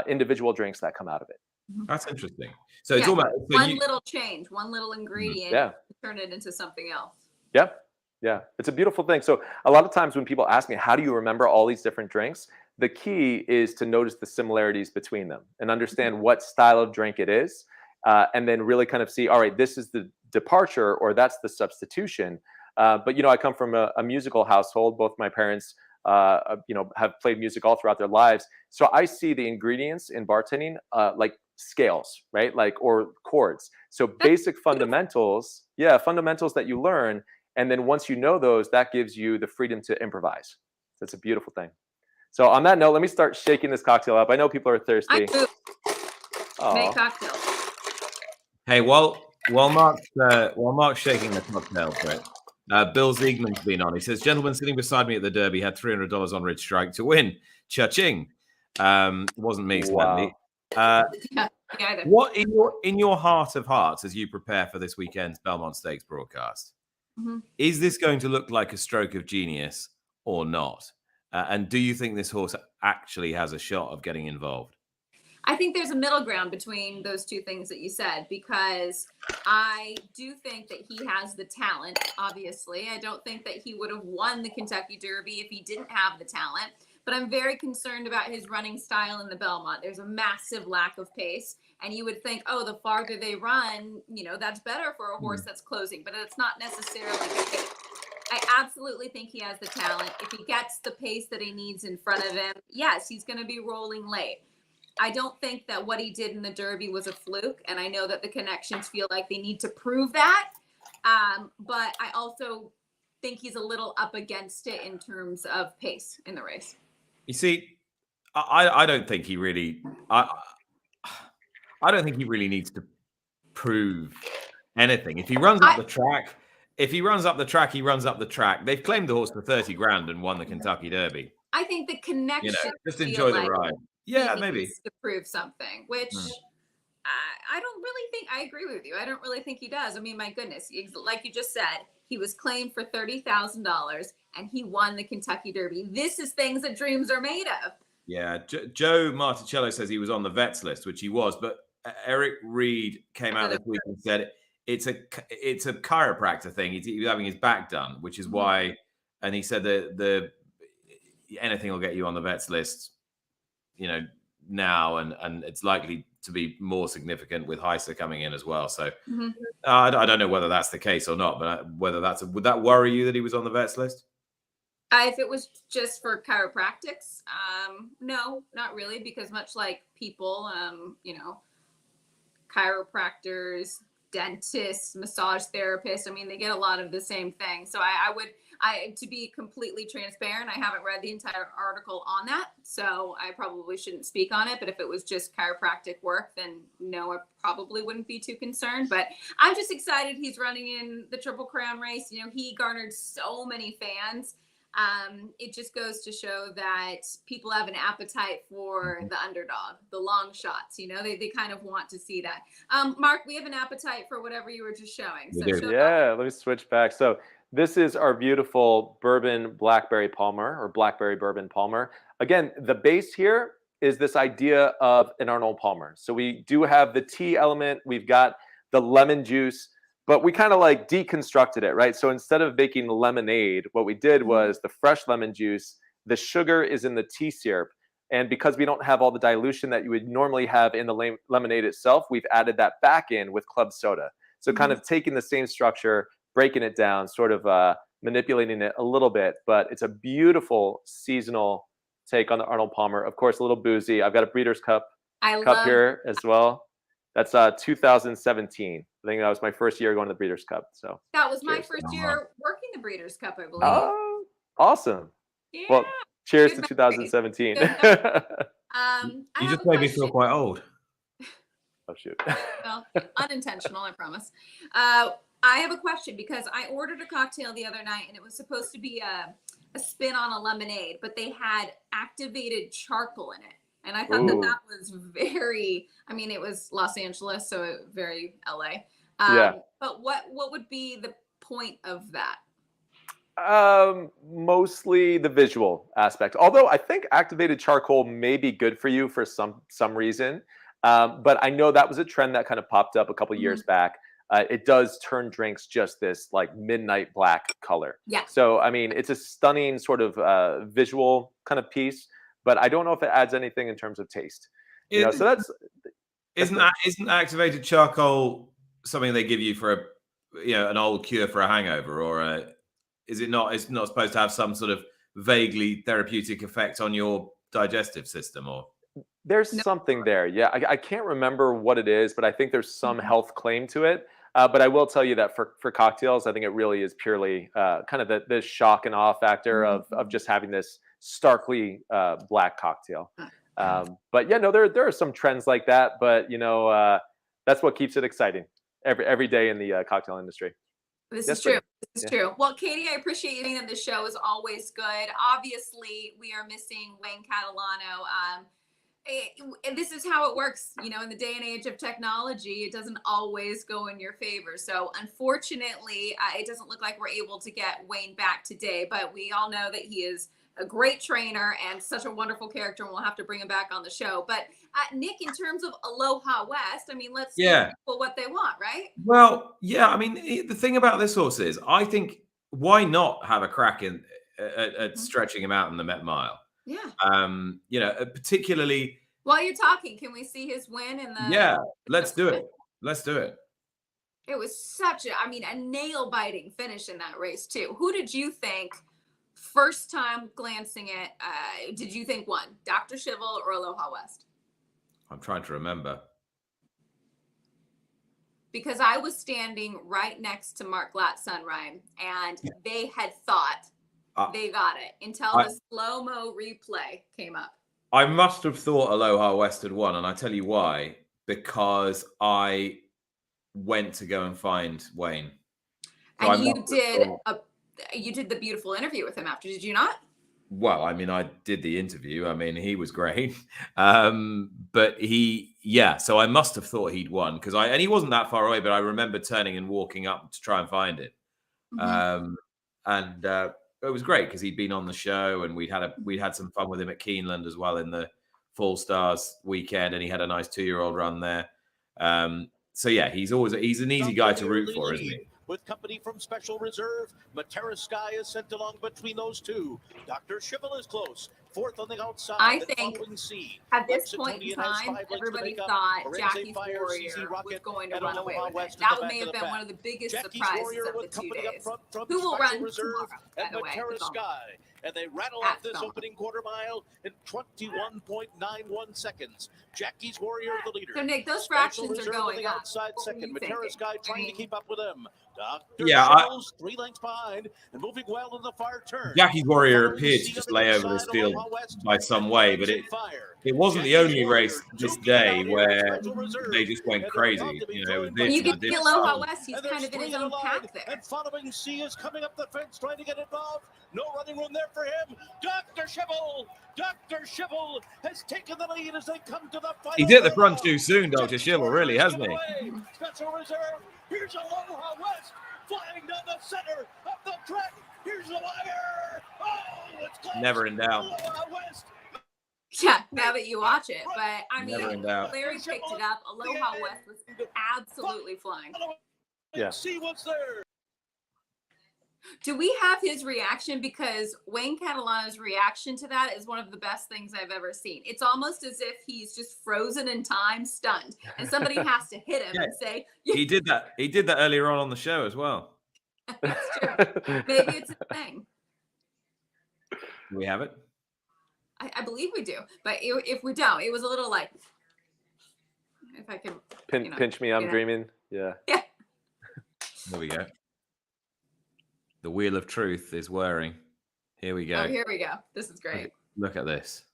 individual drinks that come out of it. That's interesting. So it's almost little change, one little ingredient, turn it into something else. Yeah. It's a beautiful thing. So a lot of times when people ask me, how do you remember all these different drinks? the key is to notice the similarities between them and understand what style of drink it is, and then really kind of see, all right, this is the departure or that's the substitution. But I come from a musical household. Both my parents, have played music all throughout their lives. So I see the ingredients in bartending like scales, right? Or chords. So basic fundamentals, fundamentals that you learn. And then once you know those, that gives you the freedom to improvise. That's a beautiful thing. So on that note, let me start shaking this cocktail up. I know people are thirsty. Make cocktails. Hey, while Mark's shaking the cocktail for it, Bill Ziegman's been on. He says, "Gentleman sitting beside me at the Derby had $300 on Rich Strike to win. Cha-ching." It wasn't me, sadly. What in your heart of hearts, as you prepare for this weekend's Belmont Stakes broadcast, is this going to look like a stroke of genius or not? And do you think this horse actually has a shot of getting involved? I think there's a middle ground between those two things that you said, because I do think that he has the talent, obviously. I don't think that he would have won the Kentucky Derby if he didn't have the talent. But I'm very concerned about his running style in the Belmont. There's a massive lack of pace. And you would think, the farther they run, that's better for a horse that's closing. But it's not necessarily the case. I absolutely think he has the talent. If he gets the pace that he needs in front of him, yes, he's going to be rolling late. I don't think that what he did in the Derby was a fluke. And I know that the connections feel like they need to prove that. But I also think he's a little up against it in terms of pace in the race. You see, I don't think he really... I don't think he really needs to prove anything. If he runs up the track... he runs up the track. They've claimed the horse for 30 grand and won the Kentucky Derby. I think the connection. Just enjoy the ride. Yeah, maybe. To prove something, which I don't really think. I agree with you. I don't really think he does. I mean, my goodness, like you just said, he was claimed for $30,000 and he won the Kentucky Derby. This is things that dreams are made of. Yeah, Joe Marticello says he was on the vets list, which he was, but Eric Reed came out this week and said it's a chiropractor thing. He was having his back done, which is why. And he said that anything will get you on the vets list, now, and it's likely to be more significant with Heiser coming in as well. So I don't know whether that's the case or not, but would that worry you that he was on the vets list? If it was just for chiropractics, no, not really, because much like people, chiropractors, dentists, massage therapists, I mean, they get a lot of the same thing. So to be completely transparent, I haven't read the entire article on that, so I probably shouldn't speak on it. But if it was just chiropractic work, then no, I probably wouldn't be too concerned. But I'm just excited he's running in the Triple Crown race. He garnered so many fans. It just goes to show that people have an appetite for the underdog, the long shots. They kind of want to see that. Mark, we have an appetite for whatever you were just showing. So let me switch back. So this is our beautiful Bourbon Blackberry Palmer, or Blackberry Bourbon Palmer. Again, the base here is this idea of an Arnold Palmer. So we do have the tea element. We've got the lemon juice. But we kind of deconstructed it, right? So instead of making lemonade, what we did was the fresh lemon juice, the sugar is in the tea syrup. And because we don't have all the dilution that you would normally have in the lemonade itself, we've added that back in with club soda. So kind of taking the same structure, breaking it down, sort of manipulating it a little bit. But it's a beautiful seasonal take on the Arnold Palmer. Of course, a little boozy. I've got a Breeders' Cup here as well. That's 2017. I think that was my first year going to the Breeders' Cup. So that was my first year working the Breeders' Cup, I believe. Oh, awesome. Yeah. Well, cheers to 2017. You just made me feel quite old. Oh, shoot. Well, unintentional, I promise. I have a question, because I ordered a cocktail the other night and it was supposed to be a spin on a lemonade, but they had activated charcoal in it. And I thought that was very, it was Los Angeles, so very LA. But what would be the point of that? Mostly the visual aspect. Although I think activated charcoal may be good for you for some reason. But I know that was a trend that kind of popped up a couple years back. It does turn drinks just this midnight black color. Yeah. So, it's a stunning sort of visual kind of piece. but I don't know if it adds anything in terms of taste. You know, so isn't activated charcoal something they give you for an old cure for a hangover, or is it not? It's not supposed to have some sort of vaguely therapeutic effect on your digestive system, or there's something there. Yeah, I can't remember what it is, but I think there's some health claim to it. But I will tell you that for cocktails, I think it really is purely kind of the shock and awe factor of just having this starkly black cocktail. But yeah, no, there are some trends like that, but that's what keeps it exciting every day in the cocktail industry. This is true. This is true. Well, Katie, I appreciate you being on the show. Is always good. Obviously, we are missing Wayne Catalano. This is how it works, in the day and age of technology. It doesn't always go in your favor. So unfortunately, it doesn't look like we're able to get Wayne back today, but we all know that he is a great trainer and such a wonderful character, and we'll have to bring him back on the show. But Nick, in terms of Aloha West, I mean, let's give people what they want, right? Well, yeah, I mean, the thing about this horse is, I think, why not have a crack at stretching him out in the Met Mile? Yeah. Particularly. While you're talking, can we see his win in the? Yeah, let's do it. Let's do it. It was such a nail-biting finish in that race too. Who did you think, first time glancing at, did you think won? Dr. Schivel or Aloha West? I'm trying to remember. Because I was standing right next to Mark Latsunrime, and they had thought they got it until the slow-mo replay came up. I must have thought Aloha West had won, and I tell you why. Because I went to go and find Wayne. So and you did the beautiful interview with him after, did you not? Well, I mean, I did the interview. I mean, he was great. But so I must have thought he'd won and he wasn't that far away, but I remember turning and walking up to try and find it. It was great because he'd been on the show, and we'd had some fun with him at Keeneland as well in the Fall Stars weekend, and he had a nice 2-year-old run there. So yeah, he's an easy guy to root for, isn't he? With company from Special Reserve, Matera Sky is sent along between those two. Dr. Schivel is close. Fourth on the outside. I think at this point in time, everybody thought Jackie's Warrior was going to run away with it. That may have been one of the biggest surprises of the 2 days. Who will run tomorrow, by the way? And they rattle off this opening quarter mile in 21.91 seconds. Jackie's Warrior, the leader. So Nick, those fractions are going up. Outside second, Matera Sky trying to keep up with them. Dr. Yeah, Schivel's 3 lengths behind and moving well in the far turn. Jackie's Warrior appeared to just lay over this field by some way, but it wasn't the only race this day where they just went crazy. You get the Aloha West, he's kind of in his own pack there. And following C is coming up the fence, trying to get involved. No running room there for him. Dr. Schivel has taken the lead as they come to the final. He's hit the front too soon, Dr. Schivel, really, hasn't he? Special Reserve. Here's Aloha West flying down the center of the track. Here's the wire. Oh, it's close. Never in doubt. Aloha West. Yeah, now that you watch it. But I mean, Larry picked it up. Aloha West was absolutely flying. Yeah. See what's there. Do we have his reaction? Because Wayne Catalano's reaction to that is one of the best things I've ever seen. It's almost as if he's just frozen in time, stunned, and somebody has to hit him and say, He did that. He did that earlier on the show as well. That's true. Maybe it's a thing. Do we have it? I believe we do. But if we don't, it was a little like, if I could pinch me, I'm dreaming. Yeah. Yeah. There we go. The wheel of truth is whirring. Here we go. Oh, here we go. This is great. Look at this.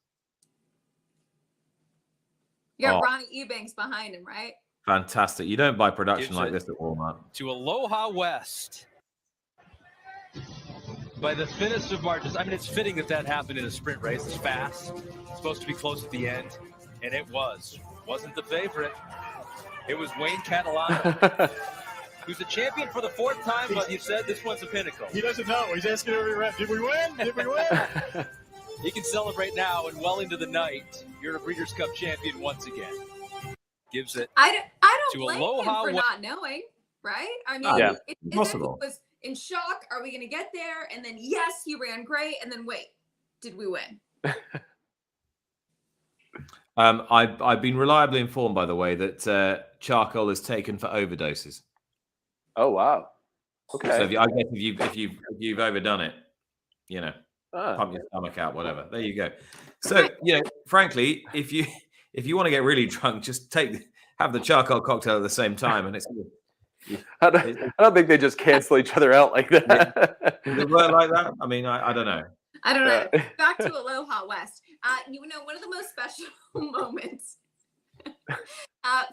You got Ronnie Eubanks behind him, right? Fantastic. You don't buy production like this at Walmart. To Aloha West. By the thinnest of margins. I mean, it's fitting that happened in a sprint race. It's fast. It's supposed to be close at the end. And it was. Wasn't the favorite. It was Wayne Catalano. Who's a champion for the 4th time, but you said this one's a pinnacle. He doesn't know. He's asking every rep, did we win? Did we win? He can celebrate now and well into the night. You're a Breeders' Cup champion once again. Gives it I don't to blame Aloha him for not knowing, right? I mean, it's possible. He was in shock. Are we going to get there? And then, yes, he ran great. And then, wait, did we win? I've been reliably informed, by the way, that charcoal is taken for overdoses. Oh wow. Okay. So I guess if you've overdone it, you know, pump your stomach out, whatever. There you go. So frankly, if you want to get really drunk, just have the charcoal cocktail at the same time, and it's. I don't think they just cancel each other out like that. Does it work like that? I mean, I don't know. I don't know. Back to Aloha West. One of the most special moments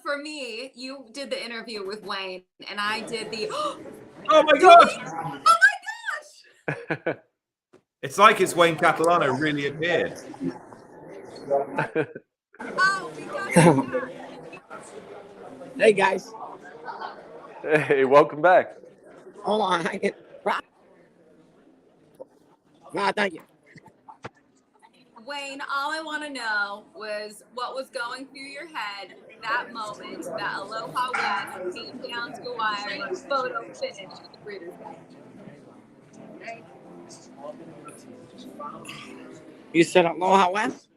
for me, you did the interview with Wayne, and I did the. Oh my gosh! Oh my gosh! It's like it's Wayne Catalano really appeared. Oh, we got it. Hey guys. Hey, welcome back. Hold on, I get. No, thank you. Wayne, all I want to know was what was going through your head that moment that Aloha West came down to a wire and photo finish at the Breeders' Cup. You said Aloha West?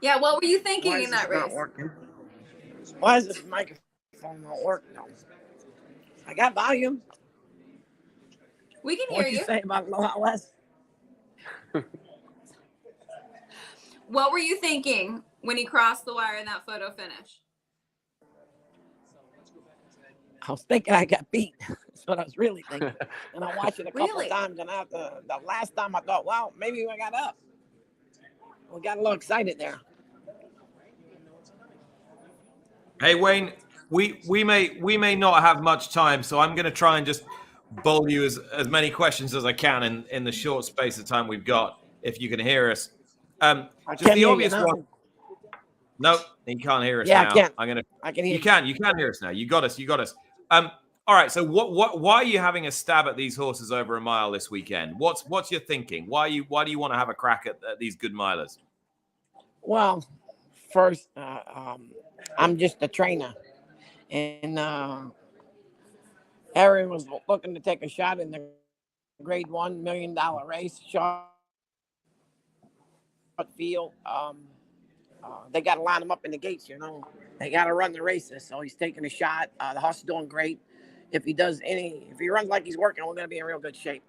Yeah, what were you thinking in that race? Not working? Why is this microphone not working? I got volume. We can hear What'd you. you say about Aloha West? What were you thinking when he crossed the wire in that photo finish? I was thinking I got beat. That's what I was really thinking. And I watched it a couple of times, and after the last time I thought, well, maybe I got up. We got a little excited there. Hey Wayne, we may not have much time, so I'm going to try and just bowl you as many questions as I can in the short space of time we've got. If you can hear us, just the obvious one. No, you can't hear us now. I can. I can hear. You can hear us now. You got us. All right. So why are you having a stab at these horses over a mile this weekend? What's your thinking? Why do you want to have a crack at these good milers? Well, first, I'm just a trainer, and Aaron was looking to take a shot in the Grade 1 $1 million race, short field. They got to line him up in the gates, They got to run the races, so he's taking a shot. The horse is doing great. If he runs like he's working, we're going to be in real good shape.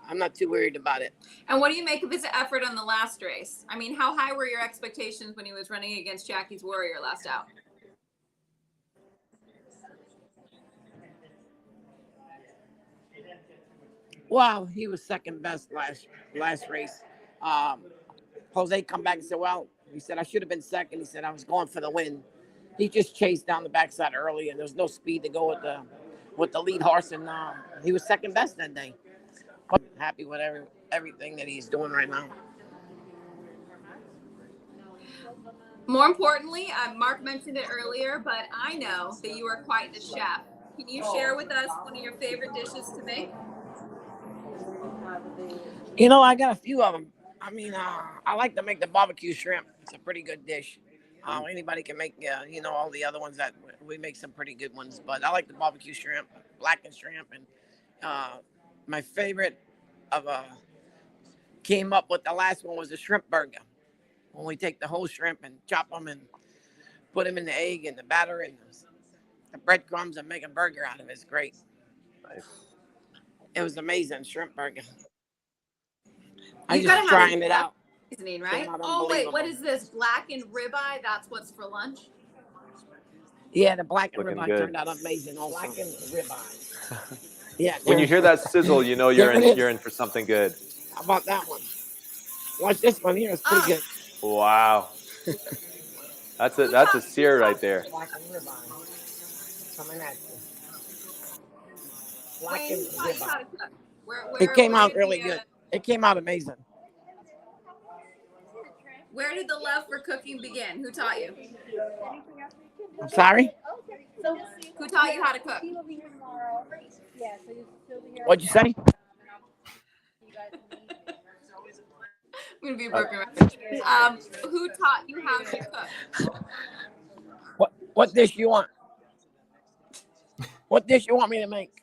I'm not too worried about it. And what do you make of his effort on the last race? I mean, how high were your expectations when he was running against Jackie's Warrior last out? Well, he was second best last race. Jose come back and said, well, he said, I should have been second. He said, I was going for the win. He just chased down the backside early, and there was no speed to go with the lead horse, and he was second best that day. I'm happy with everything that he's doing right now. More importantly, Mark mentioned it earlier, but I know that you are quite the chef. Can you share with us one of your favorite dishes to make? I got a few of them. I mean, I like to make the barbecue shrimp. It's a pretty good dish. Anybody can make, all the other ones that we make some pretty good ones. But I like the barbecue shrimp, blackened shrimp, and my favorite came up with the last one was the shrimp burger. When we take the whole shrimp and chop them and put them in the egg and the batter and the breadcrumbs and make a burger out of it. It's great. Nice. It was amazing, shrimp burger. I just trying it out. Seasoning, right? Oh, wait, what is this? Blackened ribeye? That's what's for lunch? Yeah, the blackened ribeye turned out amazing. Also. Blackened ribeye. Yeah. When you hear that sizzle, you're in for something good. How about that one? Watch this one here. It's pretty good. Wow. That's a sear right there. Blackened ribeye. Coming at you. Blackened ribeye. It came out really good. It came out amazing. Where did the love for cooking begin? Who taught you? I'm sorry? Who taught you how to cook? What'd you say? I'm going to be broken record. Who taught you how to cook? What dish you want? What dish you want me to make?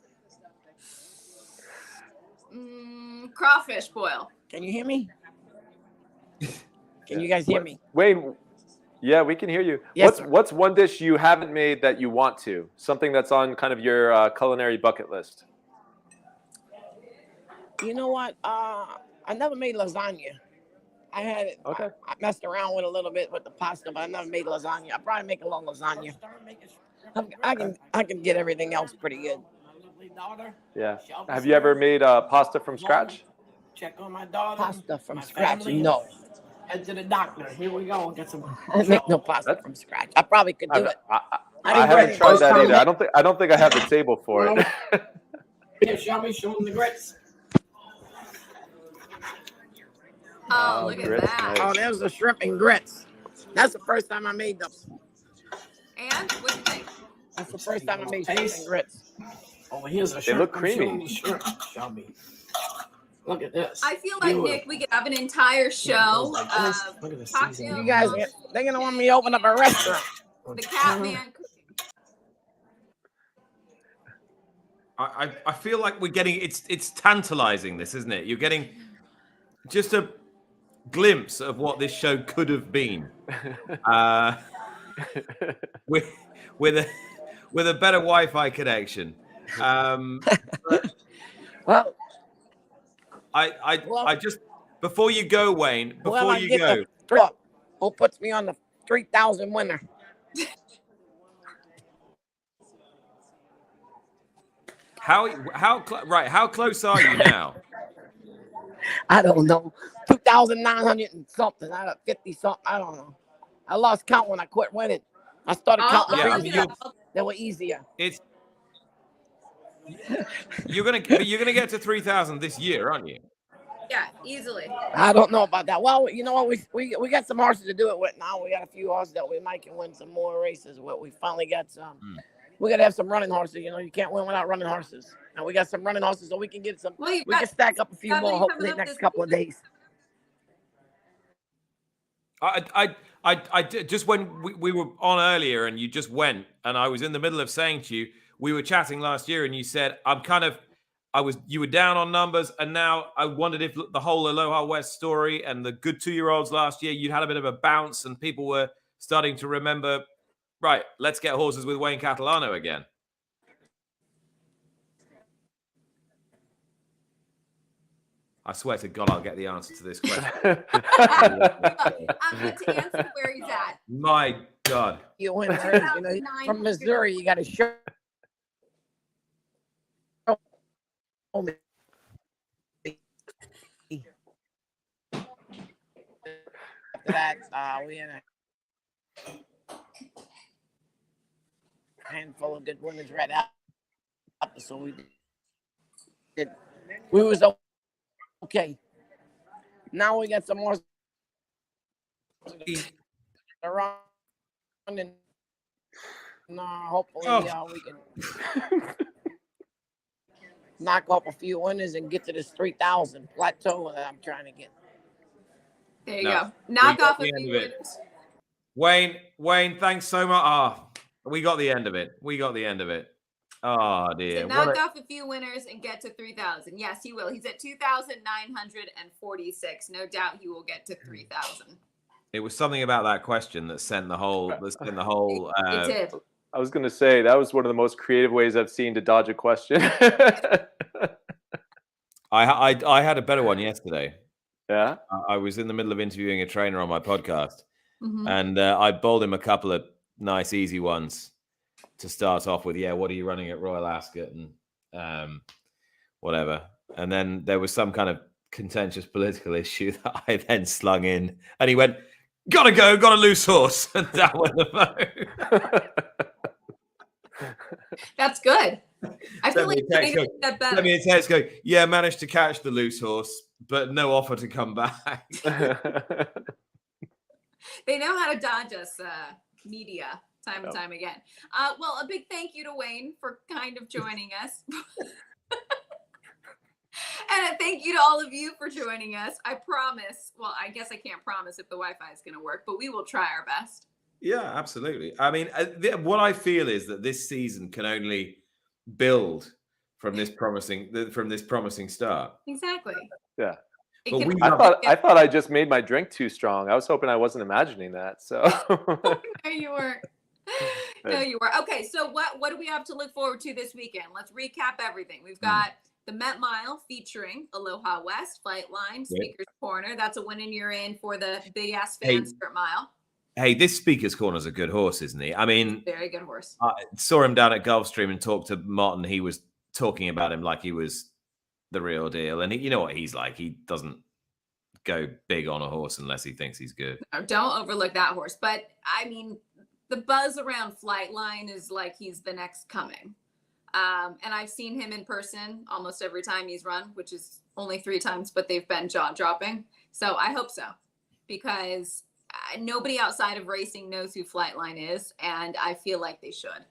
Crawfish boil. Can you hear me? Can you guys hear me? Wayne, yeah, we can hear you. Yes, What's one dish you haven't made that you want to? Something that's on kind of your culinary bucket list. You know what? I never made lasagna. I had it. Okay. I messed around with a little bit with the pasta, but I never made lasagna. I probably make a little lasagna. I can get everything else pretty good. Yeah. Have you ever made pasta from scratch? Check on my daughter. Pasta from scratch? No. Head to the doctor. Here we go. Get some. I make no pasta from scratch. I probably could do it. I haven't tried that either. I don't think I have the table for it. Here, show them the grits. Oh, look at grits, that. nice. Oh, there's the shrimp and grits. That's the first time I made them. And what do you think? That's the first time I made shrimp and grits. Oh, here's a shrimp. They look creamy. Look at this. I feel like, Nick, we could have an entire show of cocktail. You guys, they're going to want me to open up a restaurant. The Catman cooking. I feel like we're getting it's tantalizing, this, isn't it? You're getting just a glimpse of what this show could have been. With a better Wi-Fi connection. Well, I just before you go, Wayne, before you go, who puts me on the 3,000 winner? how close are you now? I don't know. 2,900 and something. I got 50 something. I don't know. I lost count when I quit winning. I started counting. They were easier. You're gonna get to 3,000 this year, aren't you? Yeah, easily. I don't know about that. Well, you know what? We got some horses to do it with now. We got a few horses that we might can win some more races with. We finally got some. We got to have some running horses. You know, you can't win without running horses. And we got some running horses, so we can get some. Well, we can stack up a few more hopefully next couple of days. I did, just when we were on earlier and you just went, and I was in the middle of saying to you, we were chatting last year, and you said you were down on numbers, and now I wondered if the whole Aloha West story and the good 2-year-olds last year, you'd had a bit of a bounce, and people were starting to remember. Right, let's get horses with Wayne Catalano again. I swear to God, I'll get the answer to this question. I'm going to answer where he's at. My God. You win, you know, from Missouri, you got to show me. After that, we had a handful of good winners right out. So we was okay. Now we got some more around, and hopefully we can knock off a few winners and get to this 3,000 plateau that I'm trying to get. There you go. Knock off a few winners. Wayne, thanks so much. We got the end of it. Oh, dear. To knock off a few winners and get to 3,000. Yes, he will. He's at 2,946. No doubt he will get to 3,000. It was something about that question that sent the whole. It did. I was going to say that was one of the most creative ways I've seen to dodge a question. I had a better one yesterday. Yeah. I was in the middle of interviewing a trainer on my podcast, and I bowled him a couple of nice, easy ones to start off with. Yeah, what are you running at Royal Ascot and whatever. And then there was some kind of contentious political issue that I then slung in, and he went, "Gotta go, got a loose horse," and that went the phone. That's good. I feel like that better. Let me a text go, yeah, managed to catch the loose horse, but no offer to come back. They know how to dodge us, media, time and time again. Well, a big thank you to Wayne for kind of joining us. And a thank you to all of you for joining us. I promise, well, I guess I can't promise if the Wi-Fi is going to work, but we will try our best. Yeah, absolutely. I mean, what I feel is that this season can only build from this promising start. Exactly. Yeah. It But can- we I love- thought I just made my drink too strong. I was hoping I wasn't imagining that. So No, you weren't. No, you were. Okay, so what do we have to look forward to this weekend? Let's recap everything. We've got the Met Mile featuring Aloha West, Flightline, Speaker's Corner. That's a win and you're in for the Big Ass Fans Strip Mile. Hey, this Speaker's Corner's a good horse, isn't he? I mean, Very good horse. I saw him down at Gulfstream and talked to Martin. He was talking about him like he was the real deal. And you know what he's like. He doesn't go big on a horse unless he thinks he's good. No, don't overlook that horse. But, I mean, the buzz around Flightline is like he's the next coming. And I've seen him in person almost every time he's run, which is only 3 times, but they've been jaw-dropping. So I hope so, because nobody outside of racing knows who Flightline is, and I feel like they should.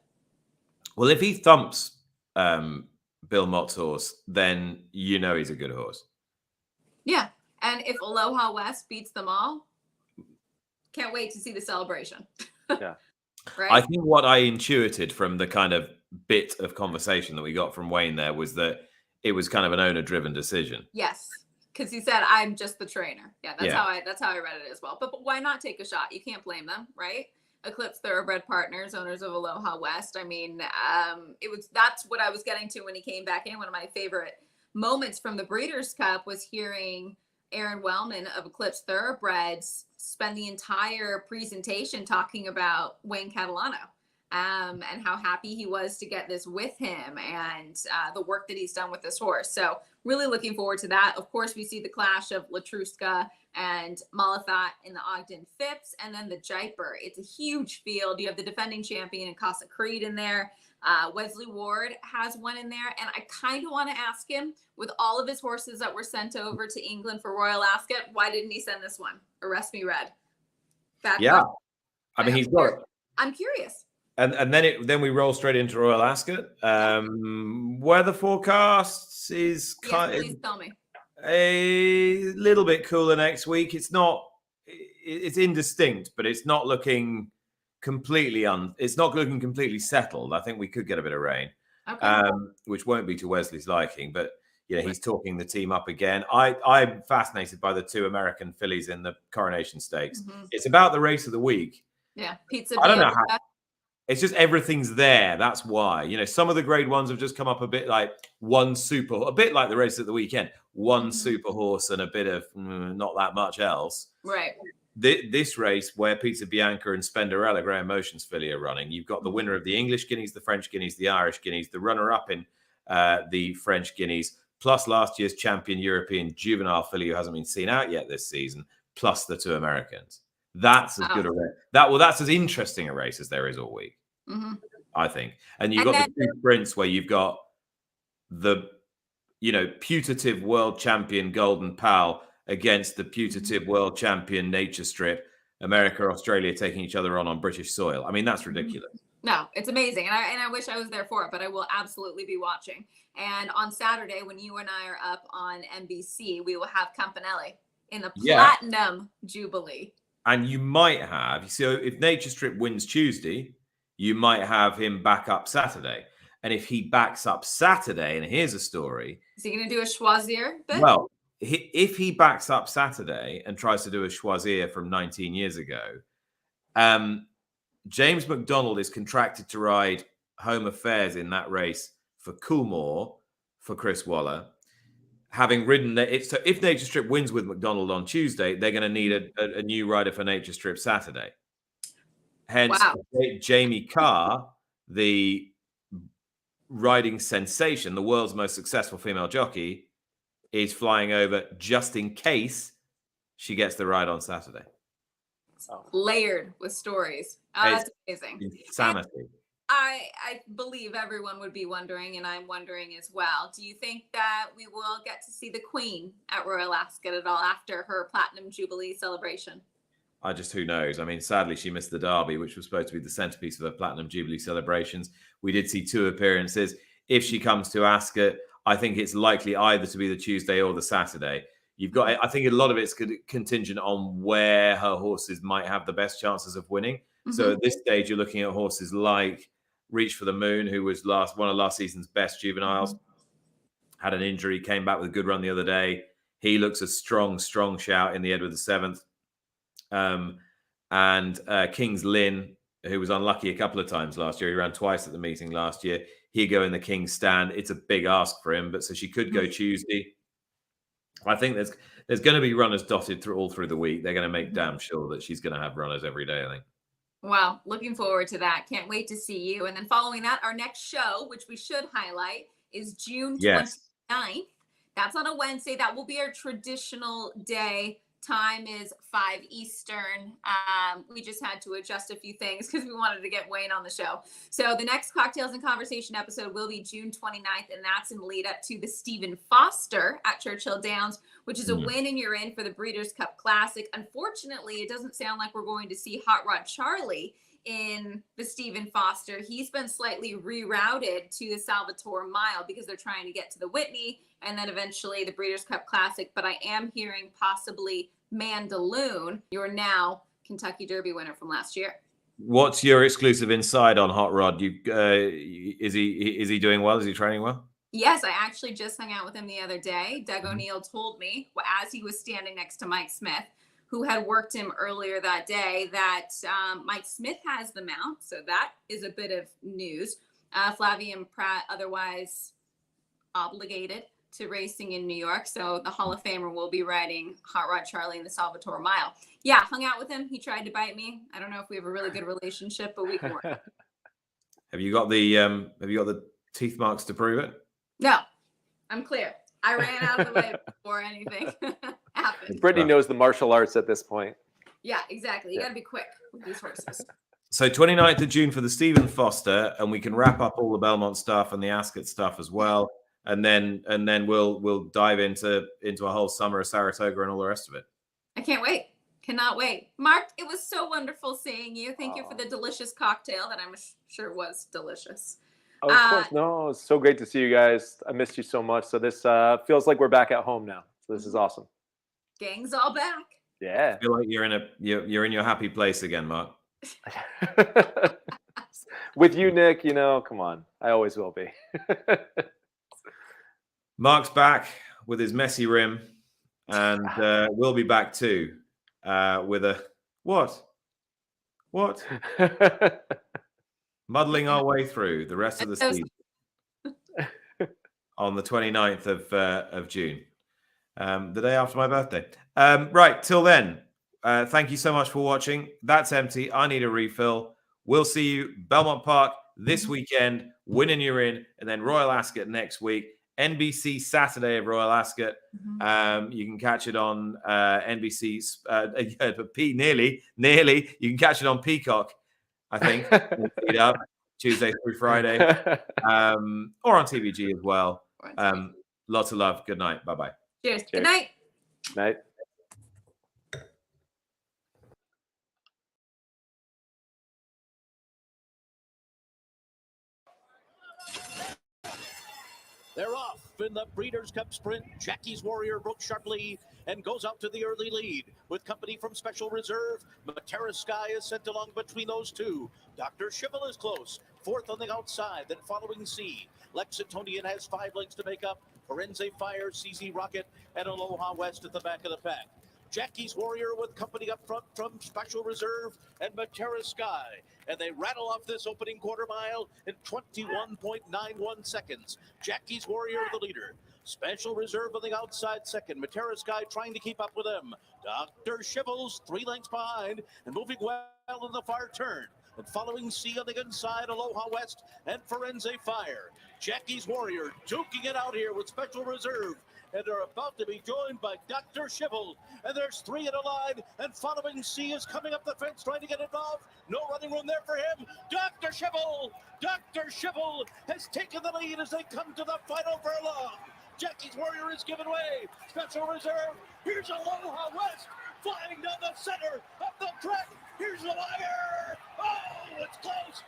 Well, if he thumps Bill Mott's horse, then you know he's a good horse. Yeah, and if Aloha West beats them all, can't wait to see the celebration. Yeah. Right? I think what I intuited from the kind of bit of conversation that we got from Wayne there was that it was kind of an owner-driven decision. Yes, because he said, "I'm just the trainer." Yeah, that's Yeah. how I read it as well. But why not take a shot? You can't blame them, right? Eclipse Thoroughbred Partners, owners of Aloha West. I mean, that's what I was getting to when he came back in. One of my favorite moments from the Breeders' Cup was hearing Aaron Wellman of Eclipse Thoroughbreds spend the entire presentation talking about Wayne Catalano and how happy he was to get this with him and the work that he's done with this horse. So really looking forward to that. Of course, we see the clash of Latruska and Malathat in the Ogden Phipps, and then the Jaipur. It's a huge field. You have the defending champion and Casa Creed in there. Wesley Ward has one in there, and I kind of want to ask him, with all of his horses that were sent over to England for Royal Ascot, why didn't he send this one? Arrest Me Red. Yeah. I mean, he's got. I'm curious. And then we roll straight into Royal Ascot. Weather forecasts is kind Please tell me. a little bit cooler next week. It's indistinct, but it's not looking completely settled. I think we could get a bit of rain, Okay. which won't be to Wesley's liking. But he's talking the team up again. I'm fascinated by the 2 American fillies in the Coronation Stakes. Mhm. It's about the race of the week. Yeah. Pizza. I don't know Bianca. It's just everything's there. That's why, some of the grade ones have just come up a bit like a bit like the race at the weekend, one super horse and a bit of not that much else. Right. This race where Pizza Bianca and Spenderella, Graham Motion's filly, are running, you've got the winner of the English Guineas, the French Guineas, the Irish Guineas, the runner-up in the French Guineas, plus last year's champion European juvenile filly who hasn't been seen out yet this season, plus the 2 Americans. That's as good a race. That's as interesting a race as there is all week, I think. And you've got the 2 sprints where you've got the, putative world champion Golden Pal against the putative world champion Nature Strip, America, Australia taking each other on British soil. I mean, that's ridiculous. No, it's amazing. And I wish I was there for it, but I will absolutely be watching. And on Saturday, when you and I are up on NBC, we will have Campanelli in the Platinum Jubilee. And you might have, so if Nature Strip wins Tuesday, you might have him back up Saturday. And if he backs up Saturday, and here's a story. Is he going to do a Choisier bit? Well, if he backs up Saturday and tries to do a Choisier from 19 years ago, James McDonald is contracted to ride Home Affairs in that race for Coolmore for Chris Waller. Having ridden it, so if Nature Strip wins with McDonald on Tuesday, they're going to need a new rider for Nature Strip Saturday. Hence, Jamie Carr, the riding sensation, the world's most successful female jockey, is flying over just in case she gets the ride on Saturday. Layered with stories. Oh, that's amazing. Insanity. I believe everyone would be wondering, and I'm wondering as well. Do you think that we will get to see the Queen at Royal Ascot at all after her Platinum Jubilee celebration? Who knows? I mean, sadly, she missed the Derby, which was supposed to be the centerpiece of her Platinum Jubilee celebrations. We did see 2 appearances. If she comes to Ascot, I think it's likely either to be the Tuesday or the Saturday. I think a lot of it's contingent on where her horses might have the best chances of winning. So at this stage, you're looking at horses like Reach for the Moon, who was one of last season's best juveniles, had an injury, came back with a good run the other day. He looks a strong shout in the Edward VII. And King's Lynn, who was unlucky a couple of times last year. He ran twice at the meeting last year. He'd go in the King's Stand. It's a big ask for him, but so she could go Tuesday. I think there's going to be runners dotted all through the week. They're going to make damn sure that she's going to have runners every day, I think. Wow, looking forward to that. Can't wait to see you. And then following that, our next show, which we should highlight, is June 29th. That's on a Wednesday. That will be our traditional day. Time is 5 Eastern. We just had to adjust a few things because we wanted to get Wayne on the show. So the next Cocktails and Conversation episode will be June 29th, and that's in lead up to the Stephen Foster at Churchill Downs, which is a win and you're in for the Breeders' Cup Classic. Unfortunately, it doesn't sound like we're going to see Hot Rod Charlie in the Stephen Foster. He's been slightly rerouted to the Salvatore Mile because they're trying to get to the Whitney and then eventually the Breeders' Cup Classic. But I am hearing possibly Mandaloon, your now Kentucky Derby winner from last year. What's your exclusive inside on Hot Rod? Is he doing well? Is he training well? Yes, I actually just hung out with him the other day. Doug O'Neill told me, as he was standing next to Mike Smith, who had worked him earlier that day, that Mike Smith has the mount. So that is a bit of news. Flavien Prat otherwise obligated to racing in New York. So the Hall of Famer will be riding Hot Rod Charlie in the Salvatore Mile. Yeah, hung out with him. He tried to bite me. I don't know if we have a really good relationship, but we can work. Have you got the teeth marks to prove it? No, I'm clear. I ran out of the way before anything happened. Britney knows the martial arts at this point. Yeah, exactly. You got to be quick with these horses. So 29th of June for the Stephen Foster, and we can wrap up all the Belmont stuff and the Ascot stuff as well. And then we'll dive into a whole summer of Saratoga and all the rest of it. I can't wait. Cannot wait. Mark, it was so wonderful seeing you. Thank you for the delicious cocktail that I'm sure was delicious. Oh, of course. No, it's so great to see you guys. I missed you so much. So this feels like we're back at home now. So this is awesome. Gang's all back. Yeah. I feel like you're in your happy place again, Mark. With you, Nick, come on. I always will be. Mark's back with his messy rim, and we'll be back too with a what? Muddling our way through the rest of the season on the 29th of June, the day after my birthday. Right, till then, thank you so much for watching. That's empty. I need a refill. We'll see you Belmont Park this weekend, Win and You're In, and then Royal Ascot next week. NBC Saturday of Royal Ascot. You can catch it on NBC, nearly. You can catch it on Peacock, I think, up Tuesday through Friday, or on TVG as well. Lots of love. Good night. Bye-bye. Cheers. Good night. Night. They're off in the Breeders' Cup Sprint. Jackie's Warrior broke sharply and goes out to the early lead with company from Special Reserve. Matera Sky is sent along between those two. Dr. Schivel is close, fourth on the outside, then following C. Lexingtonian has 5 lengths to make up. Forense Fire, CZ Rocket, and Aloha West at the back of the pack. Jackie's Warrior with company up front from Special Reserve and Matera Sky. And they rattle off this opening quarter mile in 21.91 seconds. Jackie's Warrior the leader. Special Reserve on the outside second. Matera Sky trying to keep up with them. Dr. Schivel's 3 lengths behind and moving well in the far turn. And following C on the inside, Aloha West and Forense Fire. Jackie's Warrior duking it out here with Special Reserve. And are about to be joined by Dr. Schivel. And there's 3 in a line, and following C is coming up the fence trying to get involved. No running room there for him. Dr. Schivel! Dr. Schivel has taken the lead as they come to the final furlong. Jackie's Warrior is given way. Special Reserve. Here's Aloha West flying down the center of the track. Here's the wire. Oh, it's close.